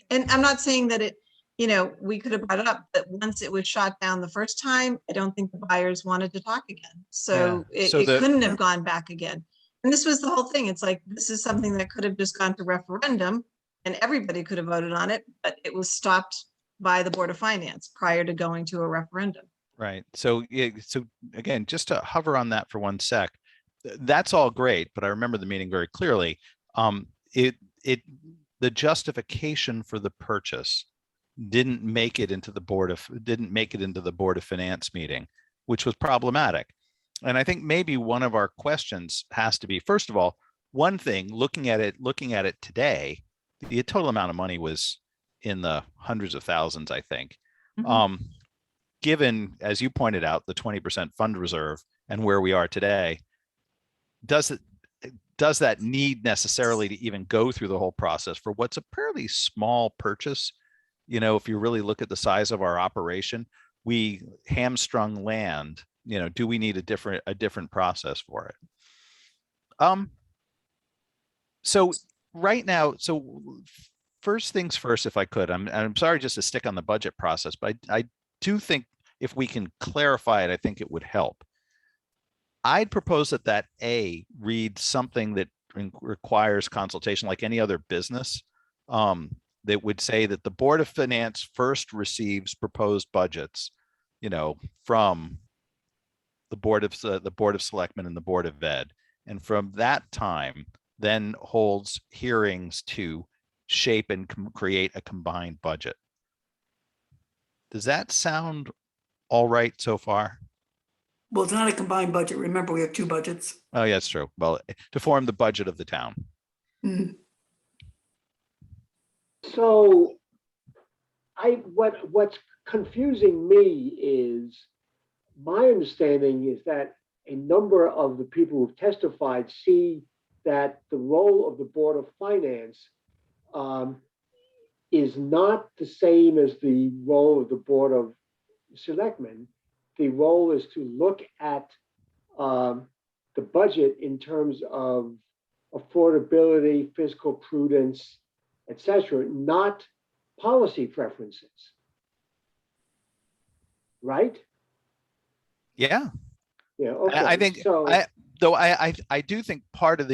and I'm not saying that it, you know, we could have brought it up, but once it was shot down the first time, I don't think the buyers wanted to talk again. So Yeah. it, So it the- couldn't have gone back again. And this was the whole thing. It's like, this is something that could have just gone to referendum and everybody could have voted on it, but it was stopped by the Board of Finance prior to going to a referendum. Right. So, yeah, so again, just to hover on that for one sec, that's all great, but I remember the meeting very clearly. The justification for the purchase didn't make it into the Board of Finance meeting, which was problematic. And I think maybe one of our questions has to be, first of all, one thing, looking at it today, the total amount of money was in the hundreds of thousands, I think. Given, as you pointed out, the 20% fund reserve and where we are today, does that need necessarily to even go through the whole process for what's a fairly small purchase? You know, if you really look at the size of our operation, we hamstrung land, you know, do we need a different process for it? So right now, so first things first, if I could, I'm sorry just to stick on the budget process, but I do think if we can clarify it, I think it would help. I'd propose that A read something that requires consultation like any other business, that would say that the Board of Finance first receives proposed budgets, you know, from the Board of Selectmen and the Board of Ed. And from that time, then holds hearings to shape and create a combined budget. Does that sound all right so far? Well, it's not a combined budget. Remember, we have two budgets. Oh, yeah, that's true. Well, to form the budget of the town. Mhm. So what's confusing me is my understanding is that a number of the people who've testified see that the role of the Board of Finance is not the same as the role of the Board of Selectmen. The role is to look at the budget in terms of affordability, fiscal prudence, etc., not policy preferences. Right? Yeah. Yeah. Okay. I think so. I do think part of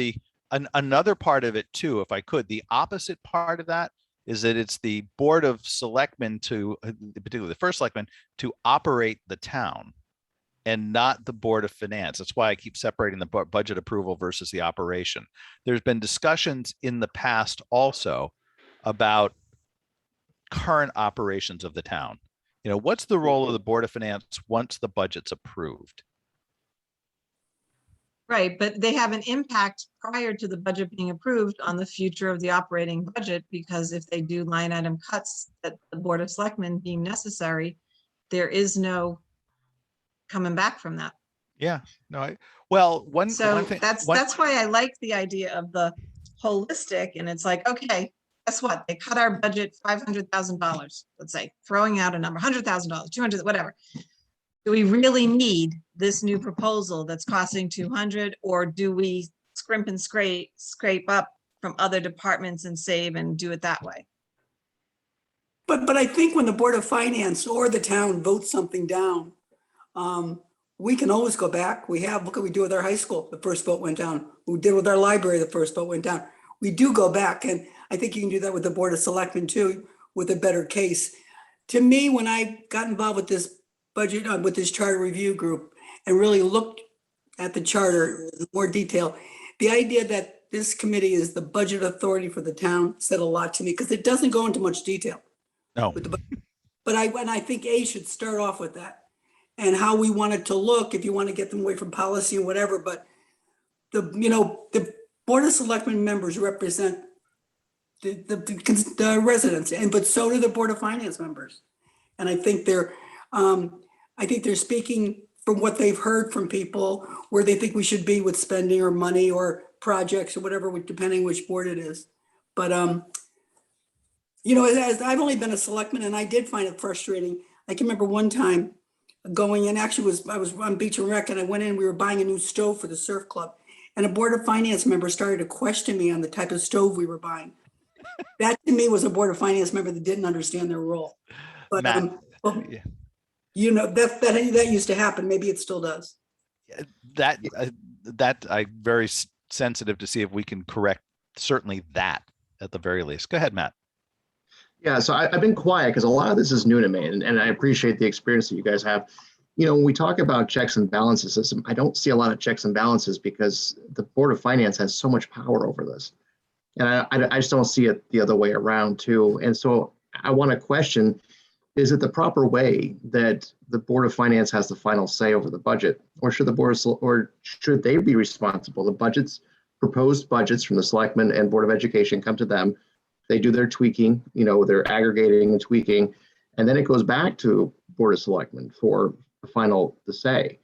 another part of it too, if I could, the opposite part of that is that it's the Board of Selectmen particularly the first selectman, to operate the town and not the Board of Finance. That's why I keep separating the budget approval versus the operation. There's been discussions in the past also about current operations of the town. You know, what's the role of the Board of Finance once the budget's approved? Right, but they have an impact prior to the budget being approved on the future of the operating budget, because if they do line item cuts that the Board of Selectmen deem necessary, there is no coming back from that. Yeah, no, one thing. That's why I like the idea of the holistic, and it's like, okay, guess what? They cut our budget $500,000, let's say, throwing out a number, $100,000, 200, whatever. Do we really need this new proposal that's costing 200, or do we scrimp and scrape up from other departments and save and do it that way? But I think when the Board of Finance or the town votes something down, we can always go back. Look what we do with our high school. The first vote went down. We did with our library, the first vote went down. We do go back, and I think you can do that with the Board of Selectmen too, with a better case. To me, when I got involved with this budget, with this charter review group, and really looked at the charter in more detail, the idea that this committee is the budget authority for the town said a lot to me, because it doesn't go into much detail. No. But I think A should start off with that, and how we want it to look, if you want to get them away from policy and whatever. But the Board of Selectmen members represent the residents, but so do the Board of Finance members. And I think they're speaking from what they've heard from people, where they think we should be with spending or money or projects or whatever, depending which board it is. But as I've only been a selectman, and I did find it frustrating. I can remember one time going in, actually I was on Beach and Rec and I went in, we were buying a new stove for the surf club. And a Board of Finance member started to question me on the type of stove we were buying. That to me was a Board of Finance member that didn't understand their role. But, Matt, well, yeah. you know, that used to happen. Maybe it still does. that I'm very sensitive to see if we can correct certainly that at the very least. Go ahead, Matt. Yeah, so I've been quiet because a lot of this is new to me, and I appreciate the experience that you guys have. You know, when we talk about checks and balances system, I don't see a lot of checks and balances because the Board of Finance has so much power over this. And I just don't see it the other way around too. And so I want to question, is it the proper way that the Board of Finance has the final say over the budget? Or should should they be responsible? The budgets, proposed budgets from the Selectmen and Board of Education come to them. They do their tweaking, you know, they're aggregating and tweaking, and then it goes back to Board of Selectmen for the final to say.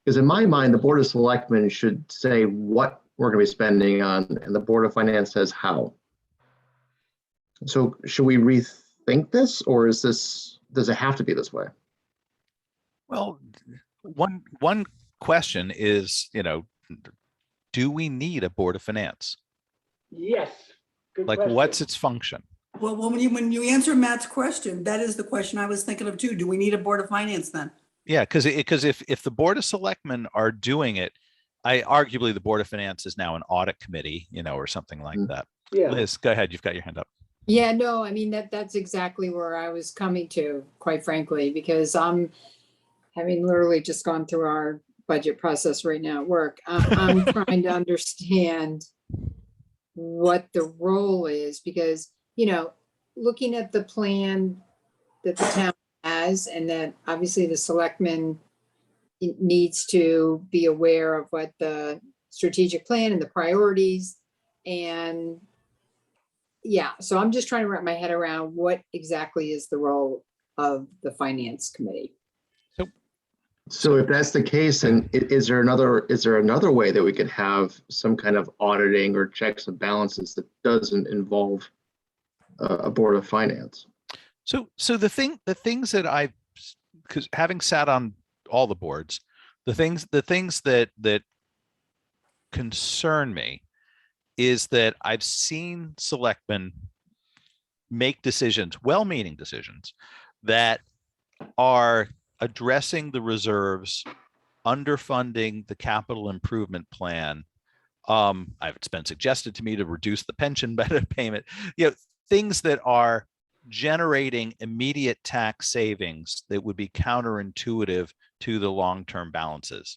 Because in my mind, the Board of Selectmen should say what we're going to be spending on, and the Board of Finance says how. So should we rethink this, or does it have to be this way? Well, one question is, you know, do we need a Board of Finance? Yes. Good Like, question. what's its function? Well, when you answer Matt's question, that is the question I was thinking of too. Do we need a Board of Finance then? Yeah, because if the Board of Selectmen are doing it, arguably the Board of Finance is now an audit committee, you know, or something like that. Yeah. Liz, go ahead. You've got your hand up. Yeah, no, I mean, that's exactly where I was coming to, quite frankly, because I'm having literally just gone through our budget process right now at work. I'm trying to understand what the role is, because, you know, looking at the plan that the town has, and that obviously the selectmen needs to be aware of what the strategic plan and the priorities. And yeah, so I'm just trying to wrap my head around what exactly is the role of the finance committee. So if that's the case, then is there another way that we could have some kind of auditing or checks and balances that doesn't involve a Board of Finance? So the things that because having sat on all the boards, the things that concern me is that I've seen selectmen make decisions, well-meaning decisions, that are addressing the reserves, underfunding the capital improvement plan. It's been suggested to me to reduce the pension benefit payment, you know, things that are generating immediate tax savings that would be counterintuitive to the long-term balances.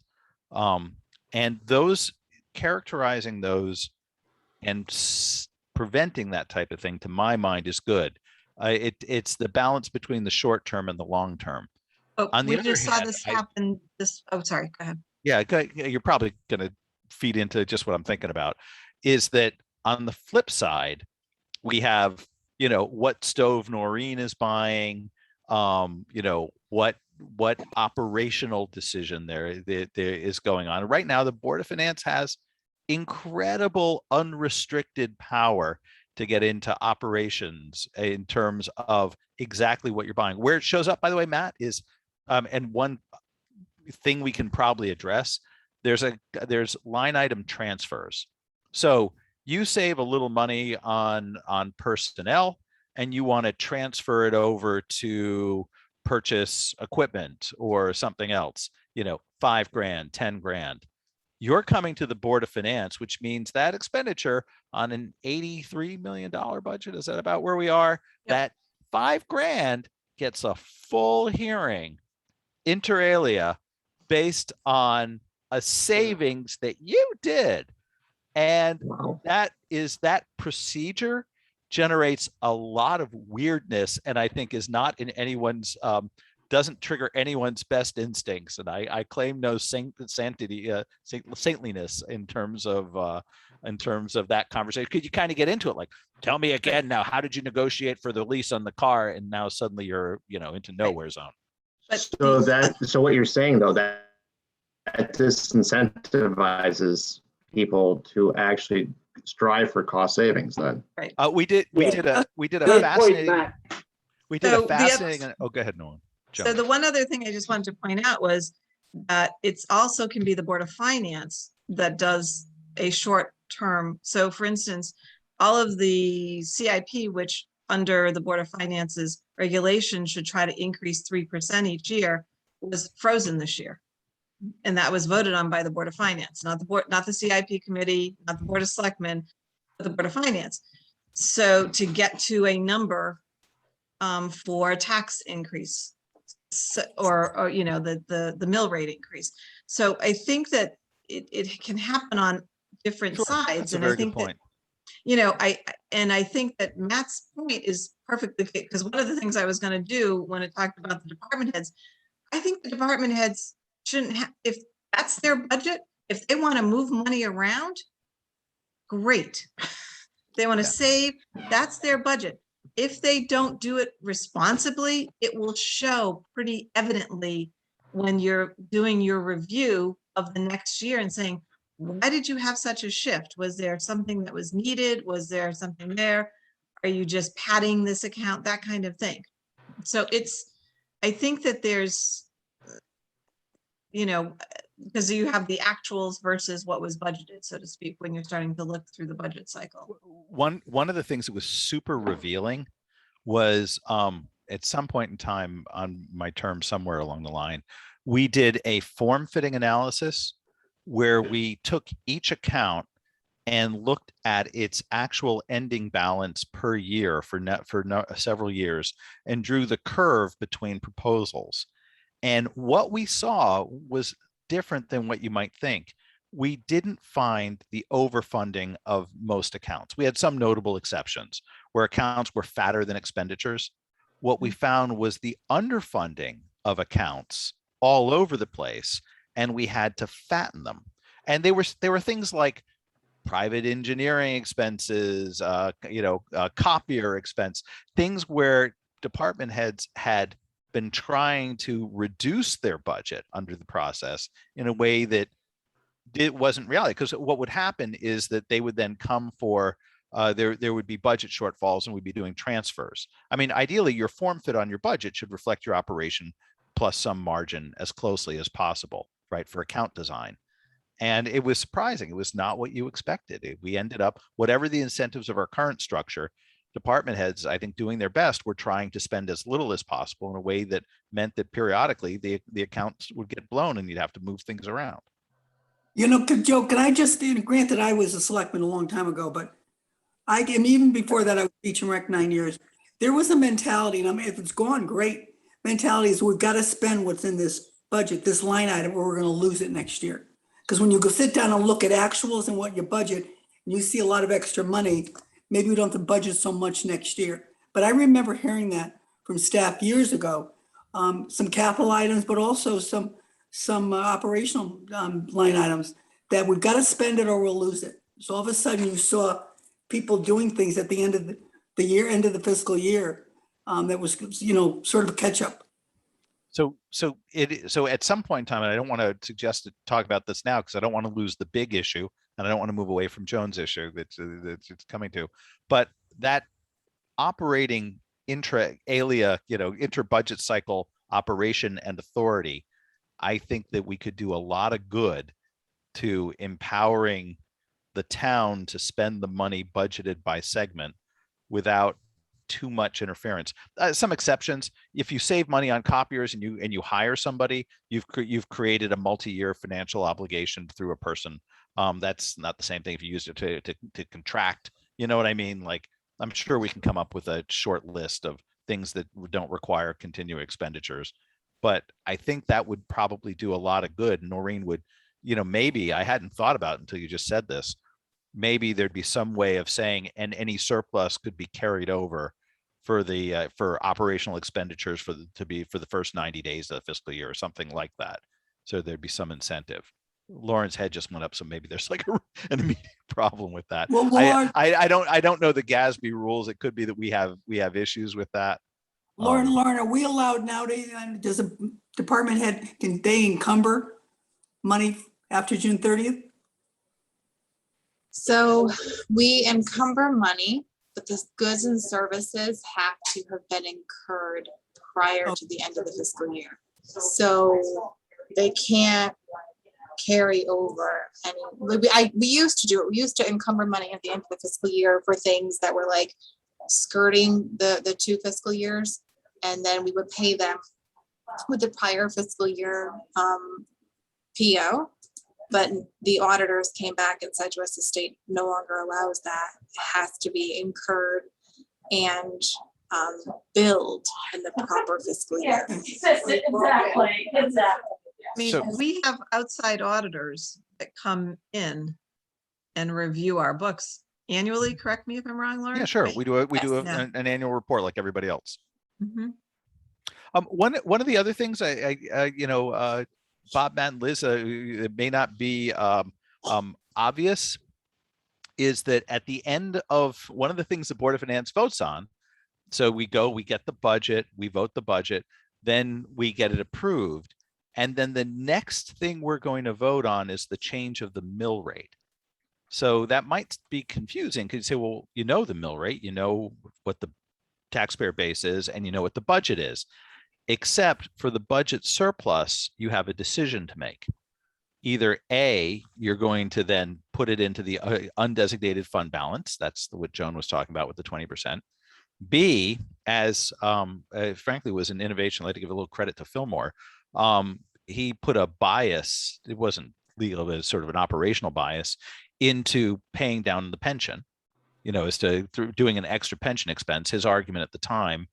And those, characterizing those and preventing that type of thing, to my mind, is good. It's the balance between the short term and the long term. Oh, On the we other just saw hand, this happen oh, sorry, go ahead. Yeah, you're probably going to feed into just what I'm thinking about, is that on the flip side, we have, you know, what stove Noreen is buying, you know, what operational decision there is going on. Right now, the Board of Finance has incredible unrestricted power to get into operations in terms of exactly what you're buying. Where it shows up, by the way, Matt, is and one thing we can probably address, there's line item transfers. So you save a little money on personnel and you want to transfer it over to purchase equipment or something else, you know, $5 grand, 10 grand. You're coming to the Board of Finance, which means that expenditure on an $83 million budget, is that about where we are? That $5 grand gets a full hearing inter alia based on a savings that you did. And Wow. that procedure generates a lot of weirdness, and I think is not in anyone's doesn't trigger anyone's best instincts. And I claim no sanctity, saintliness in terms of that conversation. Could you kind of get into it? Like, tell me again now, how did you negotiate for the lease on the car? And now suddenly you're, you know, into nowhere zone. But So what you're saying though, that disincentivizes people to actually strive for cost savings then. We did a Good point, fascinating. Matt. We did So a the fascinating. Oh, go ahead, Nolan. So Joan. the one other thing I just wanted to point out was that it's also can be the Board of Finance that does a short term. So for instance, all of the CIP, which under the Board of Finance's regulations should try to increase 3% each year, was frozen this year. And that was voted on by the Board of Finance, not the board, not the CIP committee, not the Board of Selectmen, but the Board of Finance. So to get to a number for tax increase, or you know, the mill rate increase. So I think that it can happen on different Sure, sides. that's a And I very good think that, point. you know, I think that Matt's point is perfectly fit, because one of the things I was going to do when it talked about the department heads, I think the department heads shouldn't have, if that's their budget, if they want to move money around, great. They want to Yeah. save, that's their budget. If they don't do it responsibly, it will show pretty evidently when you're doing your review of the next year and saying, why did you have such a shift? Was there something that was needed? Was there something there? Are you just padding this account? That kind of thing. So I think that there's, you know, because you have the actuals versus what was budgeted, so to speak, when you're starting to look through the budget cycle. One of the things that was super revealing was at some point in time on my term somewhere along the line, we did a form fitting analysis where we took each account and looked at its actual ending balance per year for several years and drew the curve between proposals. And what we saw was different than what you might think. We didn't find the overfunding of most accounts. We had some notable exceptions where accounts were fatter than expenditures. What we found was the underfunding of accounts all over the place, and we had to fatten them. And they were things like private engineering expenses, copier expense, things where department heads had been trying to reduce their budget under the process in a way that it wasn't reality. Because what would happen is that they would then come for there would be budget shortfalls and we'd be doing transfers. I mean, ideally, your form fit on your budget should reflect your operation plus some margin as closely as possible, right, for account design. And it was surprising. It was not what you expected. We ended up, whatever the incentives of our current structure, department heads, I think, doing their best, were trying to spend as little as possible in a way that meant that periodically the accounts would get blown and you'd have to move things around. You know, Joe, can I just, granted, I was a selectman a long time ago, but even before that, I was Beach and Rec 9 years. There was a mentality, and I mean, if it's gone, great. Mentality is we've got to spend what's in this budget, this line item, or we're going to lose it next year. Because when you go sit down and look at actuals and what your budget, and you see a lot of extra money, maybe we don't have to budget so much next year. But I remember hearing that from staff years ago, some capital items, but also some operational line items that we've got to spend it or we'll lose it. So all of a sudden you saw people doing things at the end of the year, end of the fiscal year, that was, sort of a catch up. So at some point in time, and I don't want to suggest to talk about this now because I don't want to lose the big issue and I don't want to move away from Joan's issue that's it's coming to, but that operating inter budget cycle operation and authority, I think that we could do a lot of good to empowering the town to spend the money budgeted by segment without too much interference. Some exceptions: if you save money on copiers and you hire somebody, you've created a multi-year financial obligation through a person. That's not the same thing if you use it to contract. You know what I mean? Like, I'm sure we can come up with a short list of things that don't require continuing expenditures. But I think that would probably do a lot of good. Noreen would, maybe I hadn't thought about it until you just said this. Maybe there'd be some way of saying, and any surplus could be carried over for the for operational expenditures for the first 90 days of the fiscal year or something like that. So there'd be some incentive. Lauren's head just went up, so maybe there's like an immediate problem with that. Well, Lauren, I don't know the GASB rules. It could be that we have issues with that. Lauren, are we allowed nowadays? Does a department head, can they encumber money after June 30th? So we encumber money, but the goods and services have to have been incurred prior to the end of the fiscal year. So they can't carry over any, we used to do it. We used to encumber money at the end of the fiscal year for things that were like skirting the 2 fiscal years. And then we would pay them with the prior fiscal year PO. But the auditors came back and said to us, the state no longer allows that. It has to be incurred and billed in the proper fiscal year. Exactly. I mean, So- we have outside auditors that come in and review our books annually. Correct me if I'm wrong, Laura? Yeah, sure. Right? We do Yeah. an annual report like everybody else. Mhm. One of the other things Bob, Matt, and Liz, it may not be obvious, is that at the end of one of the things the Board of Finance votes on, so we get the budget, we vote the budget, then we get it approved. And then the next thing we're going to vote on is the change of the mill rate. So that might be confusing because you say, well, you know the mill rate, you know what the taxpayer base is, and you know what the budget is. Except for the budget surplus, you have a decision to make. Either A, you're going to then put it into the undesignated fund balance. That's what Joan was talking about with the 20%. B, as frankly was an innovation, I'd like to give a little credit to Fillmore. He put a bias, it wasn't legal, but it's sort of an operational bias into paying down the pension, as to through doing an extra pension expense. His argument at the time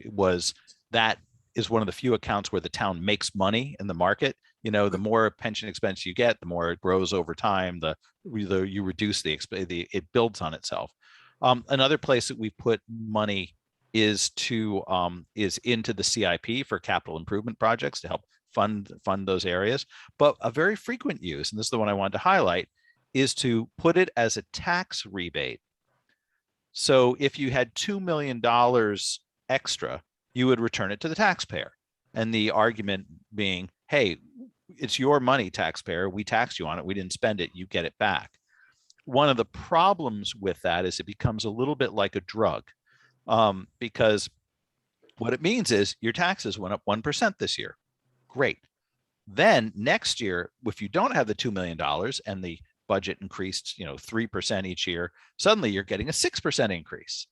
was that is one of the few accounts where the town makes money in the market. The more pension expense you get, the more it grows over time. You reduce it builds on itself. Another place that we put money is into the CIP for capital improvement projects to help fund those areas. But a very frequent use, and this is the one I wanted to highlight, is to put it as a tax rebate. So if you had $2 million extra, you would return it to the taxpayer. And the argument being, hey, it's your money, taxpayer. We taxed you on it. We didn't spend it. You get it back. One of the problems with that is it becomes a little bit like a drug, because what it means is your taxes went up 1% this year. Great. Then next year, if you don't have the $2 million and the budget increased, 3% each year, suddenly you're getting a 6% increase.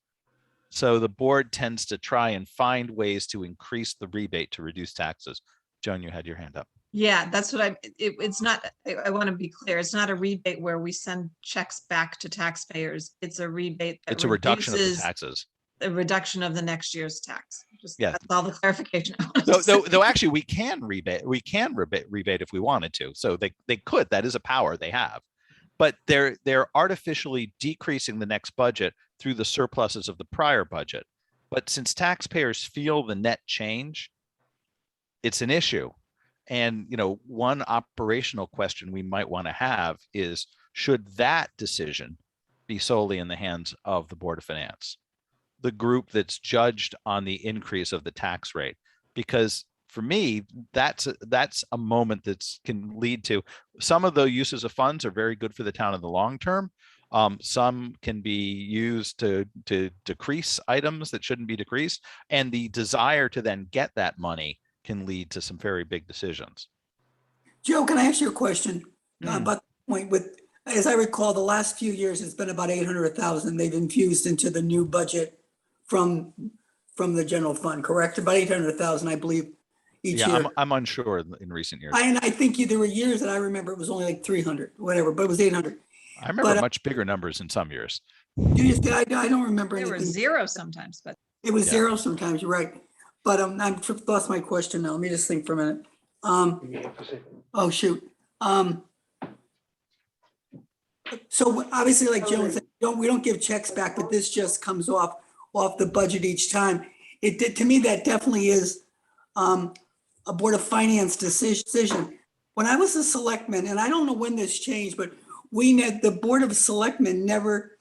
So the board tends to try and find ways to increase the rebate to reduce taxes. Joan, you had your hand up. Yeah, that's what it's not, I want to be clear. It's not a rebate where we send checks back to taxpayers. It's a rebate that It's a reduction of the reduces taxes. a reduction of the next year's tax. Yeah. That's all the clarification. I wanted to Though say. actually we can rebate if we wanted to. So they could, that is a power they have. But they're artificially decreasing the next budget through the surpluses of the prior budget. But since taxpayers feel the net change, it's an issue. And one operational question we might want to have is, should that decision be solely in the hands of the Board of Finance, the group that's judged on the increase of the tax rate? Because for me, that's a moment that can lead to some of the uses of funds are very good for the town in the long term. Some can be used to decrease items that shouldn't be decreased, and the desire to then get that money can lead to some very big decisions. Joe, can I ask you a question about the point with, as I recall, the last few years, it's been about 800,000 they've infused into the new budget from the general fund, correct? About 800,000, I believe, each year. I'm unsure in recent years. I think there were years that I remember it was only like 300, whatever, but it was 800. I remember but, much bigger numbers in some years. I don't remember There were anything. zero sometimes, but It was Yeah. zero sometimes, you're right. But I've lost my question now. Let me just think for a minute. Oh, shoot. So obviously, like Joan said, we don't give checks back, but this just comes off the budget each time. To me, that definitely is a Board of Finance decision. When I was a selectman, and I don't know when this changed, but the Board of Selectmen never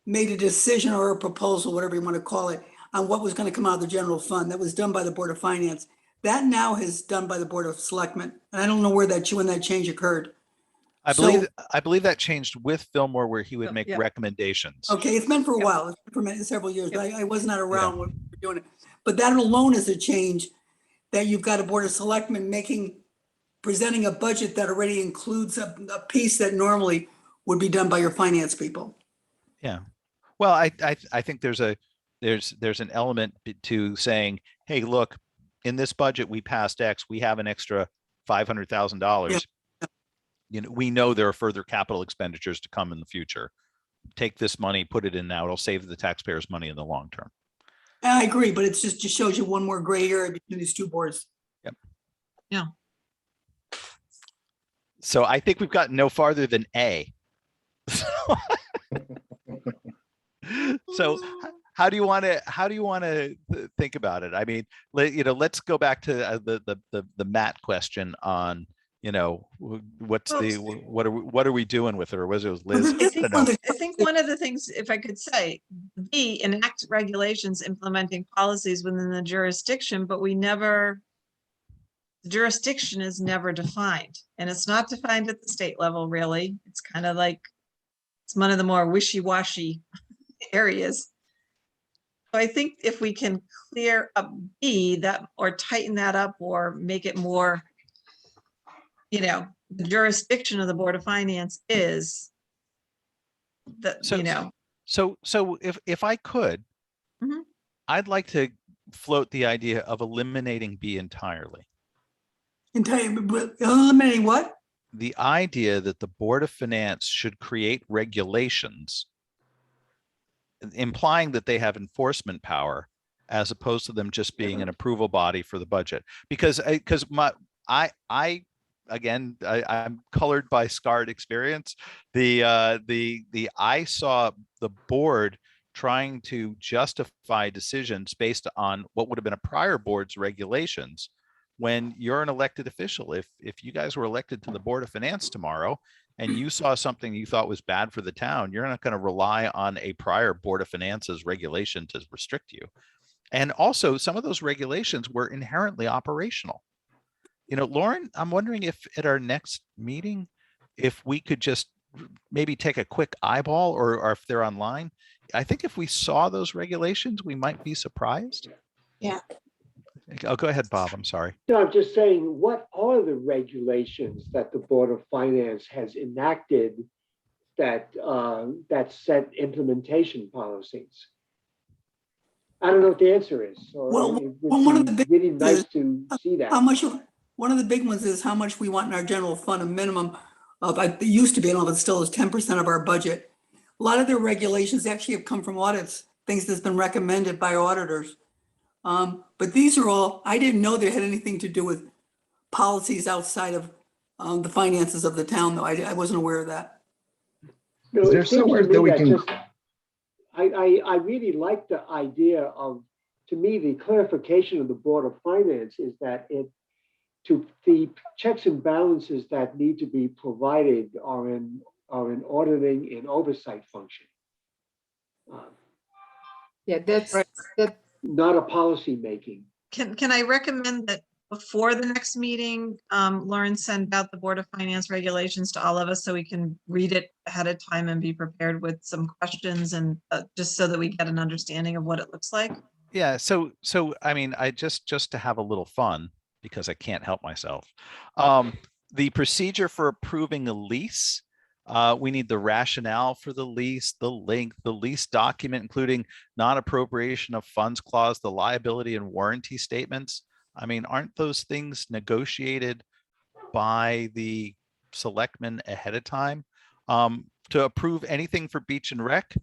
made a decision or a proposal, whatever you want to call it, on what was going to come out of the general fund. That was done by the Board of Finance. That now is done by the Board of Selectmen. And I don't know when that change occurred. I believe that changed with Fillmore, where he would make Yeah. recommendations. Okay, it's been for a Yeah. while. It's been for several years, but I was not around when we were doing it. But that alone is a change, that you've got a Board of Selectmen presenting a budget that already includes a piece that normally would be done by your finance people. Yeah. Well, I think there's an element to saying, hey, look, in this budget, we passed X, we have an extra $500,000. You know, we know there are further capital expenditures to come in the future. Take this money, put it in now. It'll save the taxpayers money in the long term. I agree, but it's just shows you one more gray area between these two boards. Yep. Yeah. So I think we've gotten no farther than A. So how do you want to think about it? I mean, let's go back to the Matt question on, what are we doing with it? Or was it Liz? I think one of the things, if I could say, B, enact regulations implementing policies within the jurisdiction, but the jurisdiction is never defined. And it's not defined at the state level, really. It's kind of like, it's one of the more wishy-washy areas. So I think if we can clear up B, that, or tighten that up, or make it more, the jurisdiction of the Board of Finance is that, So if I could, Mhm. I'd like to float the idea of eliminating B entirely. Eliminating what? The idea that the Board of Finance should create regulations implying that they have enforcement power as opposed to them just being an approval body for the budget. Because I'm colored by scarred experience. I saw the board trying to justify decisions based on what would have been a prior board's regulations. When you're an elected official, if you guys were elected to the Board of Finance tomorrow and you saw something you thought was bad for the town, you're not going to rely on a prior Board of Finance's regulation to restrict you. And also, some of those regulations were inherently operational. Lauren, I'm wondering if at our next meeting, if we could just maybe take a quick eyeball, or if they're online. I think if we saw those regulations, we might be surprised. Yeah. Oh, go ahead, Bob. I'm sorry. No, I'm just saying, what are the regulations that the Board of Finance has enacted that set implementation policies? I don't know what the answer is. So Well, it one would of the be big really nice is to see that. One of the big ones is how much we want in our general fund, a minimum of, it used to be, and all, but still is 10% of our budget. A lot of their regulations actually have come from audits, things that's been recommended by auditors. But these are all, I didn't know they had anything to do with policies outside of the finances of the town, though. I wasn't aware of that. No, Is there it seems to somewhere me that we that can- just- I really like the idea of, to me, the clarification of the Board of Finance is that the checks and balances that need to be provided are in auditing and oversight function. Yeah, that's, Right. Not a policy making. Can I recommend that before the next meeting, Lauren send out the Board of Finance regulations to all of us so we can read it ahead of time and be prepared with some questions, and just so that we get an understanding of what it looks like? Yeah. So I mean, I just to have a little fun, because I can't help myself. The procedure for approving a lease. We need the rationale for the lease, the length, the lease document, including non-appropriation of funds clause, the liability and warranty statements. I mean, aren't those things negotiated by the selectmen ahead of time? To approve anything for beach and rec,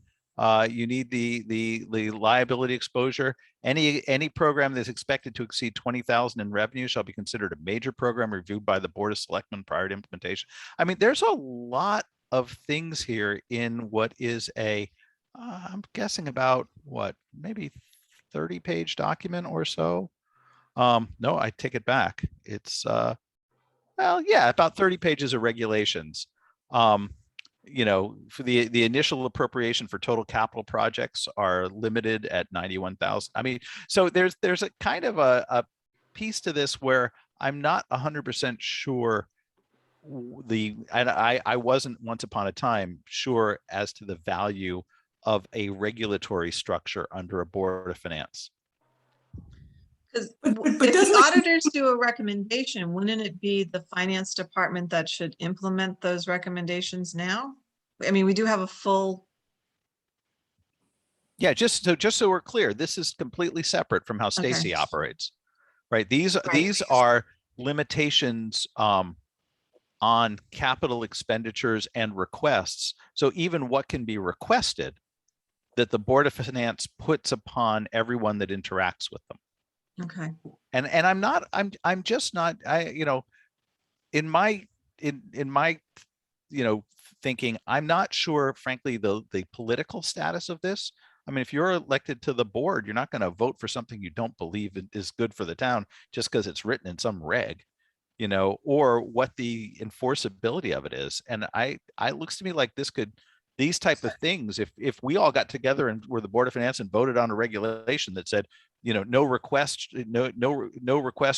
you need the liability exposure. Any program that's expected to exceed 20,000 in revenue shall be considered a major program reviewed by the Board of Selectmen prior to implementation. I mean, there's a lot of things here in what is I'm guessing about maybe 30-page document or so. No, I take it back. It's about 30 pages of regulations. For the initial appropriation for total capital projects are limited at 91,000. I mean, so there's a kind of a piece to this where I'm not 100% sure I wasn't once upon a time sure as to the value of a regulatory structure under a Board of Finance. But If the doesn't, auditors do a recommendation, wouldn't it be the finance department that should implement those recommendations now? I mean, we do have a full, Yeah, just so we're clear, this is completely separate from how Stacy operates, right? These are limitations on capital expenditures and requests. So even what can be requested that the Board of Finance puts upon everyone that interacts with them. okay, And I'm just not, in my thinking, I'm not sure, frankly, the political status of this. I mean, if you're elected to the board, you're not going to vote for something you don't believe is good for the town just because it's written in some reg, or what the enforceability of it is. And I looks to me like these type of things, if we all got together and were the Board of Finance and voted on a regulation that said, no request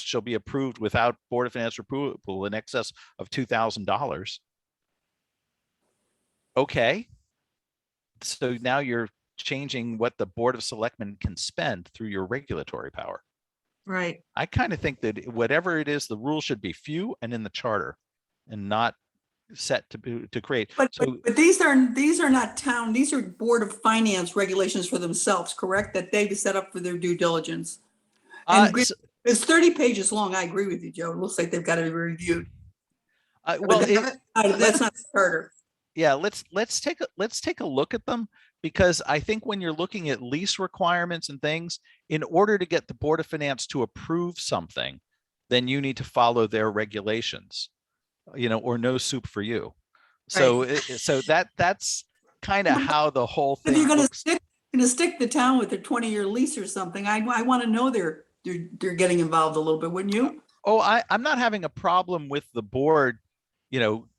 shall be approved without Board of Finance approval in excess of $2,000. Okay. So now you're changing what the Board of Selectmen can spend through your regulatory power. right. I kind of think that whatever it is, the rule should be few and in the charter and not set to create. but So these are not town, these are Board of Finance regulations for themselves, correct? That they've set up for their due diligence. And it's 30 pages long. I agree with you, Joe. It looks like they've got to be reviewed. well, That's not the charter. yeah, let's take a look at them, because I think when you're looking at lease requirements and things, in order to get the Board of Finance to approve something, then you need to follow their regulations, or no soup for you. So so that's kind of how the whole If thing you're going looks. to stick the town with a 20-year lease or something, I want to know they're getting involved a little bit, wouldn't you? Oh, I'm not having a problem with the board,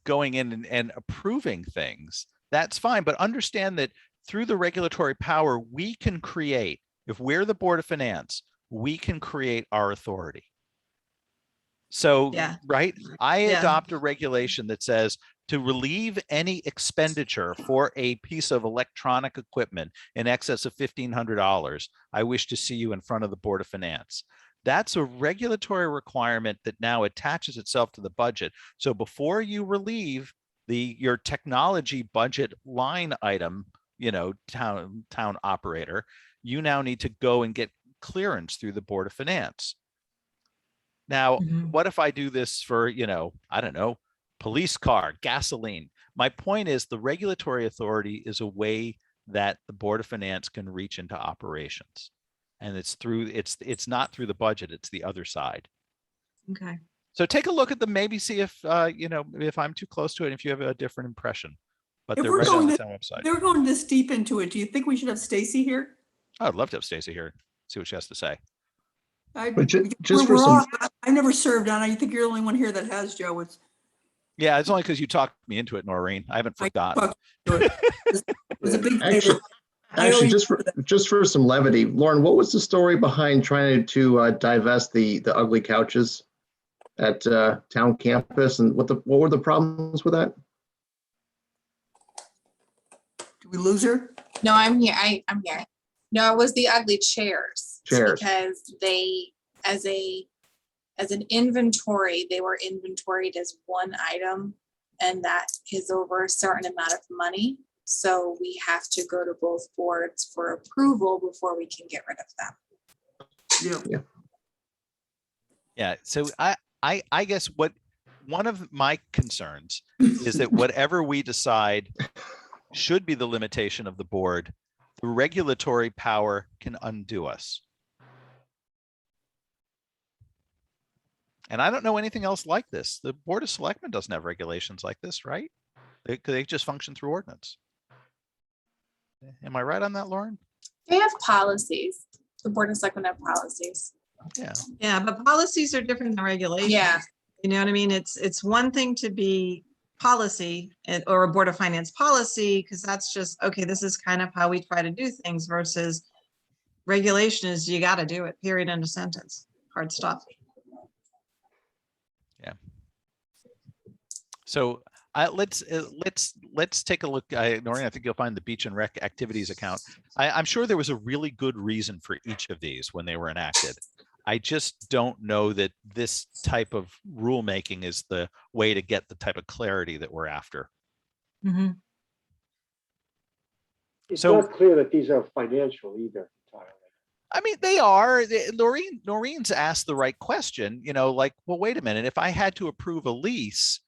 going in and approving things. That's fine. But understand that through the regulatory power, we can create, if we're the Board of Finance, we can create our authority. So, Yeah. right, I Yeah. adopt a regulation that says to relieve any expenditure for a piece of electronic equipment in excess of $1,500, I wish to see you in front of the Board of Finance. That's a regulatory requirement that now attaches itself to the budget. So before you relieve your technology budget line item, town operator, you now need to go and get clearance through the Board of Finance. Now, what if I do this for, I don't know, police car, gasoline? My point is the regulatory authority is a way that the Board of Finance can reach into operations. And it's not through the budget, it's the other side. Okay. So take a look at them, maybe see if, if I'm too close to it, if you have a different impression. But If they're we're right on going the to- town website. They're going this deep into it. Do you think we should have Stacy here? I'd love to have Stacy here, see what she has to say. But just for some, I never served on it. I think you're the only one here that has, Joe. Yeah, it's only because you talked me into it, Noreen. I haven't forgotten. It was a big Actually, favor. I owe actually, you just for some levity, Lauren, what was the story behind trying to divest the ugly couches at town campus, and what were the problems with that? Did we lose her? No, I'm here. I'm here. No, it was the ugly chairs. Chairs. Because they, as an inventory, they were inventoried as one item, and that is over a certain amount of money. So we have to go to both boards for approval before we can get rid of them. Yeah, so I guess one of my concerns is that whatever we decide should be the limitation of the board, the regulatory power can undo us. And I don't know anything else like this. The Board of Selectmen doesn't have regulations like this, right? They just function through ordinance. Am I right on that, Lauren? They have policies. The Board of Selectmen have policies. Yeah. Yeah, but policies are different than regulations. Yeah. You know what I mean? It's one thing to be policy or a Board of Finance policy, because that's just, okay, this is kind of how we try to do things, versus regulation is you got to do it, period, end of sentence. Hard stuff. Yeah. So let's take a look. Noreen, I think you'll find the Beach and Rec activities account. I'm sure there was a really good reason for each of these when they were enacted. I just don't know that this type of rulemaking is the way to get the type of clarity that we're after. Mhm. It's So- not clear that these are financial either entirely. I mean, they are. Noreen's asked the right question, like, well, wait a minute. If I had to approve a lease,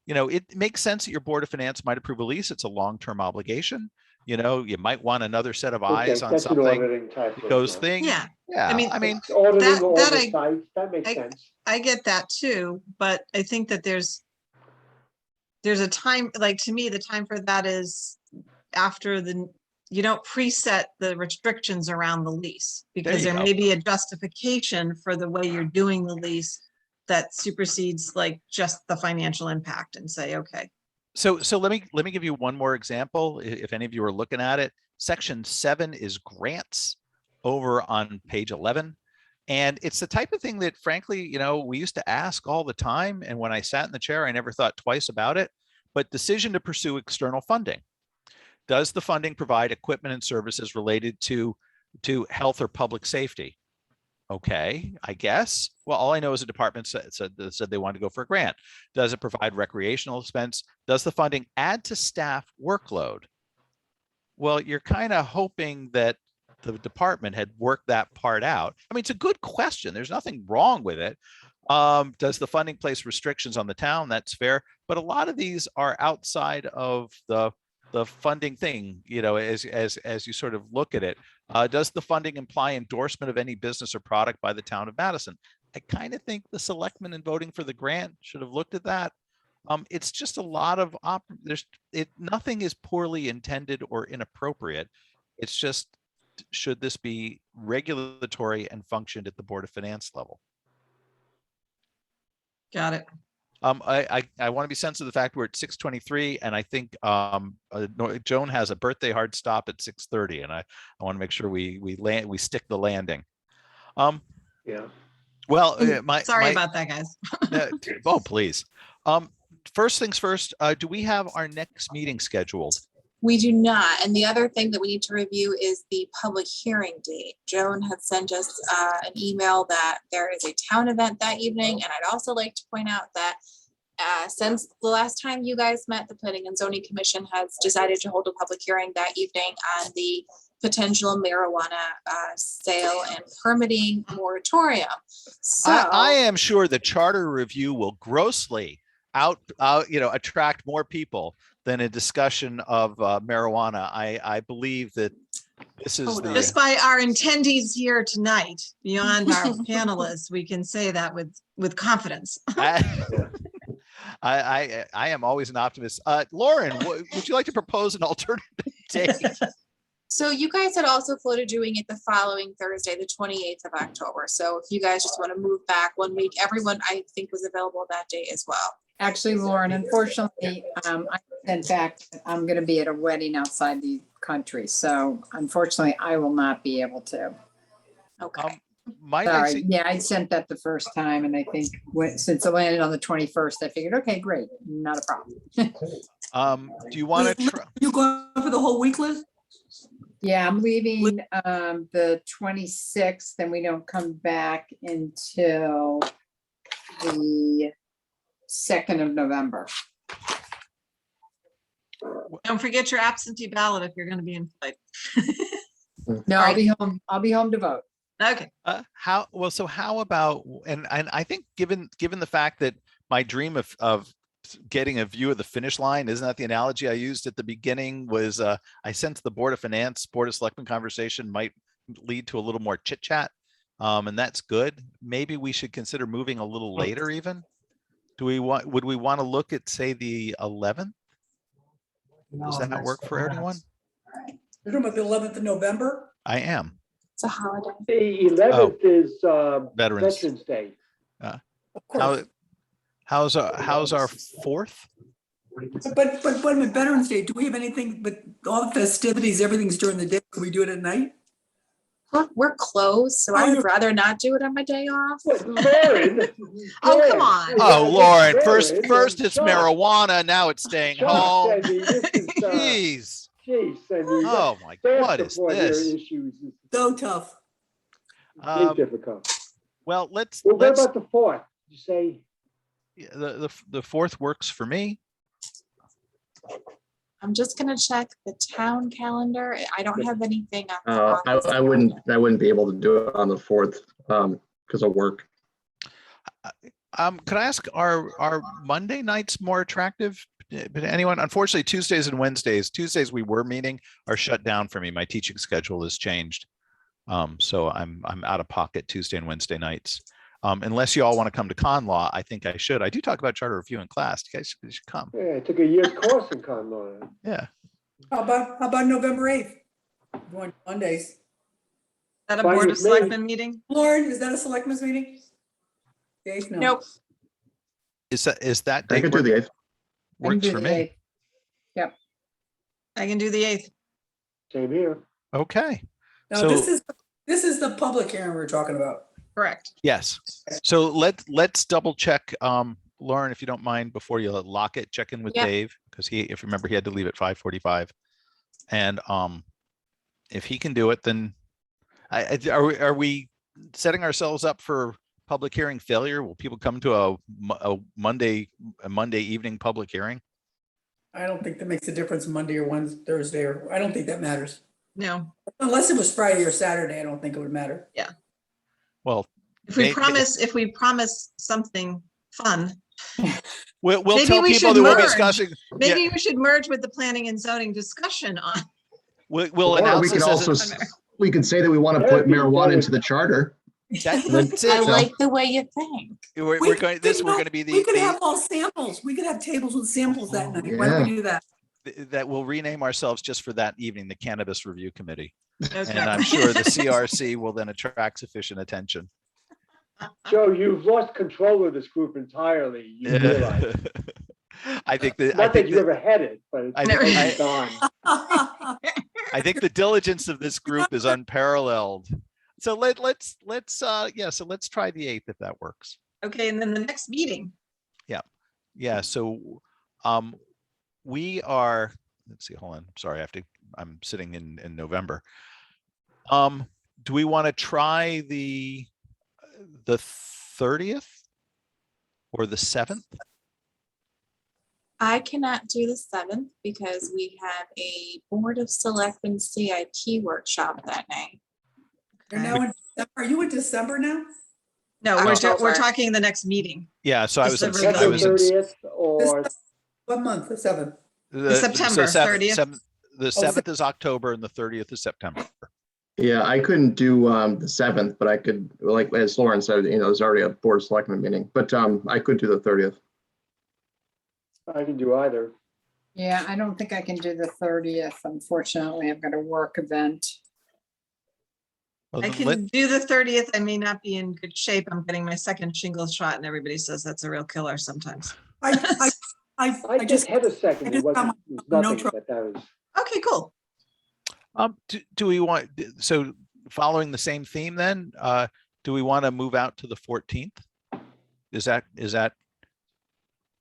it makes sense that your Board of Finance might approve a lease. It's a long-term obligation. You might want another set of eyes Okay, on that's an something. auditing type of. Those things. Yeah, Yeah. I mean, Auditing that- all that the I- sites, that makes I- sense. I get that too, but I think that there's a time, like, to me, the time for that is after you don't preset the restrictions around the lease, because you there go. may be a justification for the way you're doing the lease that supersedes like just the financial impact and say, okay. So let me give you one more example. If any of you are looking at it, section 7 is grants over on page 11. And it's the type of thing that, frankly, we used to ask all the time. And when I sat in the chair, I never thought twice about it. But decision to pursue external funding. Does the funding provide equipment and services related to health or public safety? Okay, I guess. Well, all I know is the department said they wanted to go for a grant. Does it provide recreational expense? Does the funding add to staff workload? Well, you're kind of hoping that the department had worked that part out. I mean, it's a good question. There's nothing wrong with it. Does the funding place restrictions on the town? That's fair. But a lot of these are outside of the funding thing, as you sort of look at it. Does the funding imply endorsement of any business or product by the town of Madison? I kind of think the selectmen in voting for the grant should have looked at that. It's just a lot of nothing is poorly intended or inappropriate. It's just, should this be regulatory and functioned at the Board of Finance level? Got it. I want to be sensitive to the fact we're at 6:23, and I think Joan has a birthday hard stop at 6:30, and I want to make sure we stick the landing. Yeah. Well, Sorry about that, guys. Oh, please. First things first, do we have our next meeting scheduled? We do not. And the other thing that we need to review is the public hearing date. Joan had sent us an email that there is a town event that evening. And I'd also like to point out that since the last time you guys met, the Planning and Zoning Commission has decided to hold a public hearing that evening on the potential marijuana sale and permitting moratorium. So I am sure the charter review will grossly attract more people than a discussion of marijuana. I believe that this is Just by our attendees here tonight, beyond our panelists, we can say that with confidence. I am always an optimist. Lauren, would you like to propose an alternative date? So you guys had also floated doing it the following Thursday, the 28th of October. So if you guys just want to move back 1 week, everyone I think was available that day as well. Actually, Lauren, unfortunately, I sent back, I'm going to be at a wedding outside the country. So unfortunately, I will not be able to. Okay. Sorry. Yeah, I sent that the first time. And I think since it landed on the 21st, I figured, okay, great. Not a problem. Do you want to try? You going for the whole week, Liz? Yeah, I'm leaving the 26th, and we don't come back until the 2nd of November. Don't forget your absentee ballot if you're going to be in flight. No, I'll be home. I'll be home to vote. Okay. How about, and I think given the fact that my dream of getting a view of the finish line, isn't that the analogy I used at the beginning, was I sensed the Board of Finance, Board of Selectmen conversation might lead to a little more chit chat. And that's good. Maybe we should consider moving a little later even. Would we want to look at, say, the 11th? Does that work for anyone? You're talking about the 11th of November? I am. It's a holiday. The 11th is Veterans Day. Of course. How's our 4th? But wait a minute, Veterans Day, do we have anything, but all the festivities, everything's during the day, can we do it at night? We're closed, so I would rather not do it on my day off. Lauren. Oh, come on. Oh, Lauren, first Lauren, it's Chuck. marijuana, now it's staying Chuck, home. I mean, this is, Jeez. Jeez, I mean, Oh my, staff what is support here this? issues is So tough. very difficult. Well, Well, what let's, about the 4th? You say, yeah, the 4th works for me. I'm just gonna check the town calendar. I don't have anything on the office I wouldn't be able to do it on the 4th because of work. Could I ask, are Monday nights more attractive? But anyone, unfortunately, Tuesdays and Tuesdays we were meeting are shut down for me. My teaching schedule has changed. So I'm out of pocket Tuesday and Wednesday nights. Unless you all want to come to con law, I think I should. I do talk about charter review in class. You guys should come. yeah, I took a year's course in con law. Yeah. How about November 8th? Going Mondays. Is that a Fine Board with of me. Selectmen meeting? Lauren, is that a selectmen's meeting? The 8th? No. Nope. Is that I date could do the 8th. I can works do for the me? 8th. I can do the 8th. Same here. Okay. No, So- this is the public hearing we're talking about. Correct. Yes. So let's double check, Lauren, if you don't mind, before you lock it, check in with Yeah. Dave, because if you remember, he had to leave at 5:45. And if he can do it, then are we setting ourselves up for public hearing failure? Will people come to a Monday evening public hearing? I don't think that makes a difference Monday or Wednesday, Thursday, or I don't think that matters. No. Unless it was Friday or Saturday, I don't think it would matter. Well, If we May- promise something fun, we'll Maybe tell we people should that we'll be merge. discussing. maybe we should merge with the planning and zoning discussion on. We'll Or announce we this could as also, a- we could say that we want to put marijuana into the charter. that's I it. like the way you think. We're We going, could we're going to be We could have the, all samples. We could have tables with samples that Oh, night. Why don't we yeah. do that? that we'll rename ourselves just for that evening, the Cannabis Review Committee. And Okay. I'm sure the CRC will then attract sufficient attention. Joe, you've lost control of this group entirely. You realize. I think that, Not that you ever had it, but it's I think- totally gone. I think the diligence of this group is unparalleled. So let's try the 8th if that works. Okay, and then the next meeting, Yeah, so we are, let's see, hold on. Sorry, I'm sitting in November. Do we want to try the 30th or the 7th? I cannot do the 7th because we have a Board of Selectmen CIP workshop that night. You're now in December. Are you in December now? no, we're October. talking the next meeting. Yeah, so I was, December I September was in 30th or What month? The 7th? September 30th. The 7th is October and the 30th is September. Yeah, I couldn't do the 7th, but I could, like, as Lauren said, there's already a board of selectmen meeting, but I could do the 30th. I can do either. Yeah, I don't think I can do the 30th. Unfortunately, I've got a work event. Well, I then let- can do the 30th. I may not be in good shape. I'm getting my second shingles shot and everybody says that's a real killer sometimes. I I just, just had a second. I It just wasn't, got it was no nothing, trouble. but that was. Okay, cool. do we want, so following the same theme then, do we want to move out to the 14th? Does that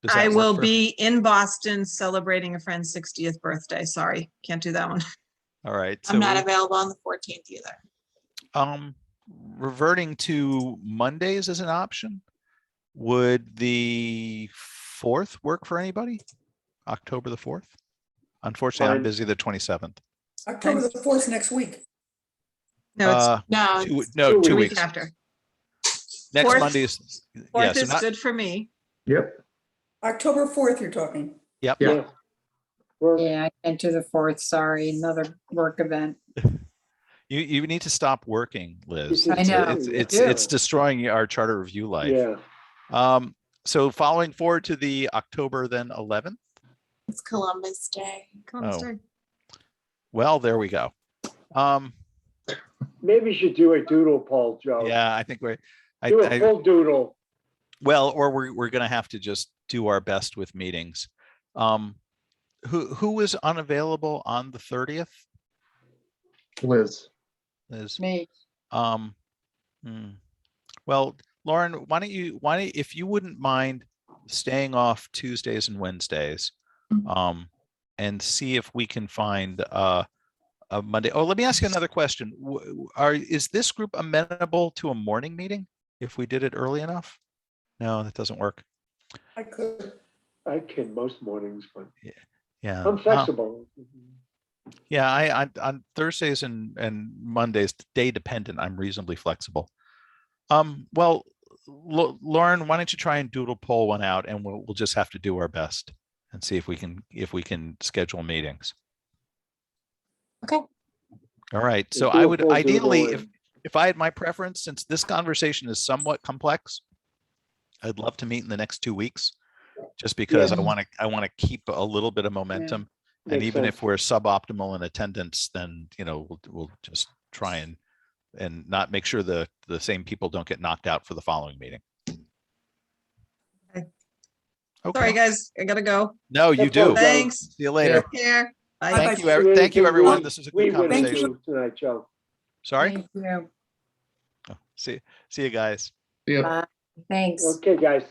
I work will for- be in Boston celebrating a friend's 60th birthday. Sorry, can't do that one. All right. I'm not so, available on the 14th either. reverting to Mondays as an option, would the 4th work for anybody? October the 4th? Unfortunately, I'm Fine. busy the 27th. October the 4th next week. No, it's No, No, 2 the weeks. week after. Next 4th Monday is, yeah, 4th so is not, good for me. Yep. October 4th, you're talking. yep. Yeah. Yeah. Work. Yeah, I can't do the 4th. Sorry, another work event. You need to stop working, Liz. I know, It's I do. it's destroying our charter review life. Yeah. So following forward to the October then 11th. it's Columbus Day. Columbus Oh. Day. Well, there we go. Maybe you should do a doodle poll, Joe. Yeah, I think we're, Do a full doodle. well, or we're gonna have to just do our best with meetings. Who was unavailable on the 30th? Liz. Is Me. Well, Lauren, why don't if you wouldn't mind staying off Tuesdays and Wednesdays, and see if we can find a Monday. Oh, let me ask you another question. Is this group amenable to a morning meeting? if we did it early enough? No, that doesn't work. I could. I can most mornings, but Yeah. I'm flexible. Yeah, on Thursdays and Mondays, day dependent, I'm reasonably flexible. Well, Lauren, why don't you try and doodle poll one out, and we'll just have to do our best and see if we can schedule meetings. Okay. All right. So Do I a would full ideally, doodle if I had my preference, since this conversation is somewhat complex, I'd love to meet in the next 2 weeks, just because Yeah. I want to keep a little bit of momentum. And Makes even sense. if we're suboptimal in attendance, then, we'll just try and not make sure the same people don't get knocked out for the following meeting. Okay. Okay. Sorry, guys, I gotta go. No, you No problem, do. Joe. Thanks. See you later. Take care. Bye. Thank you. Anything Thank you, everyone. we- This is a we good wouldn't conversation. do Tonight, Joe. Sorry. Thank you. Oh, see you guys. Yeah. Bye. Thanks. Okay, guys.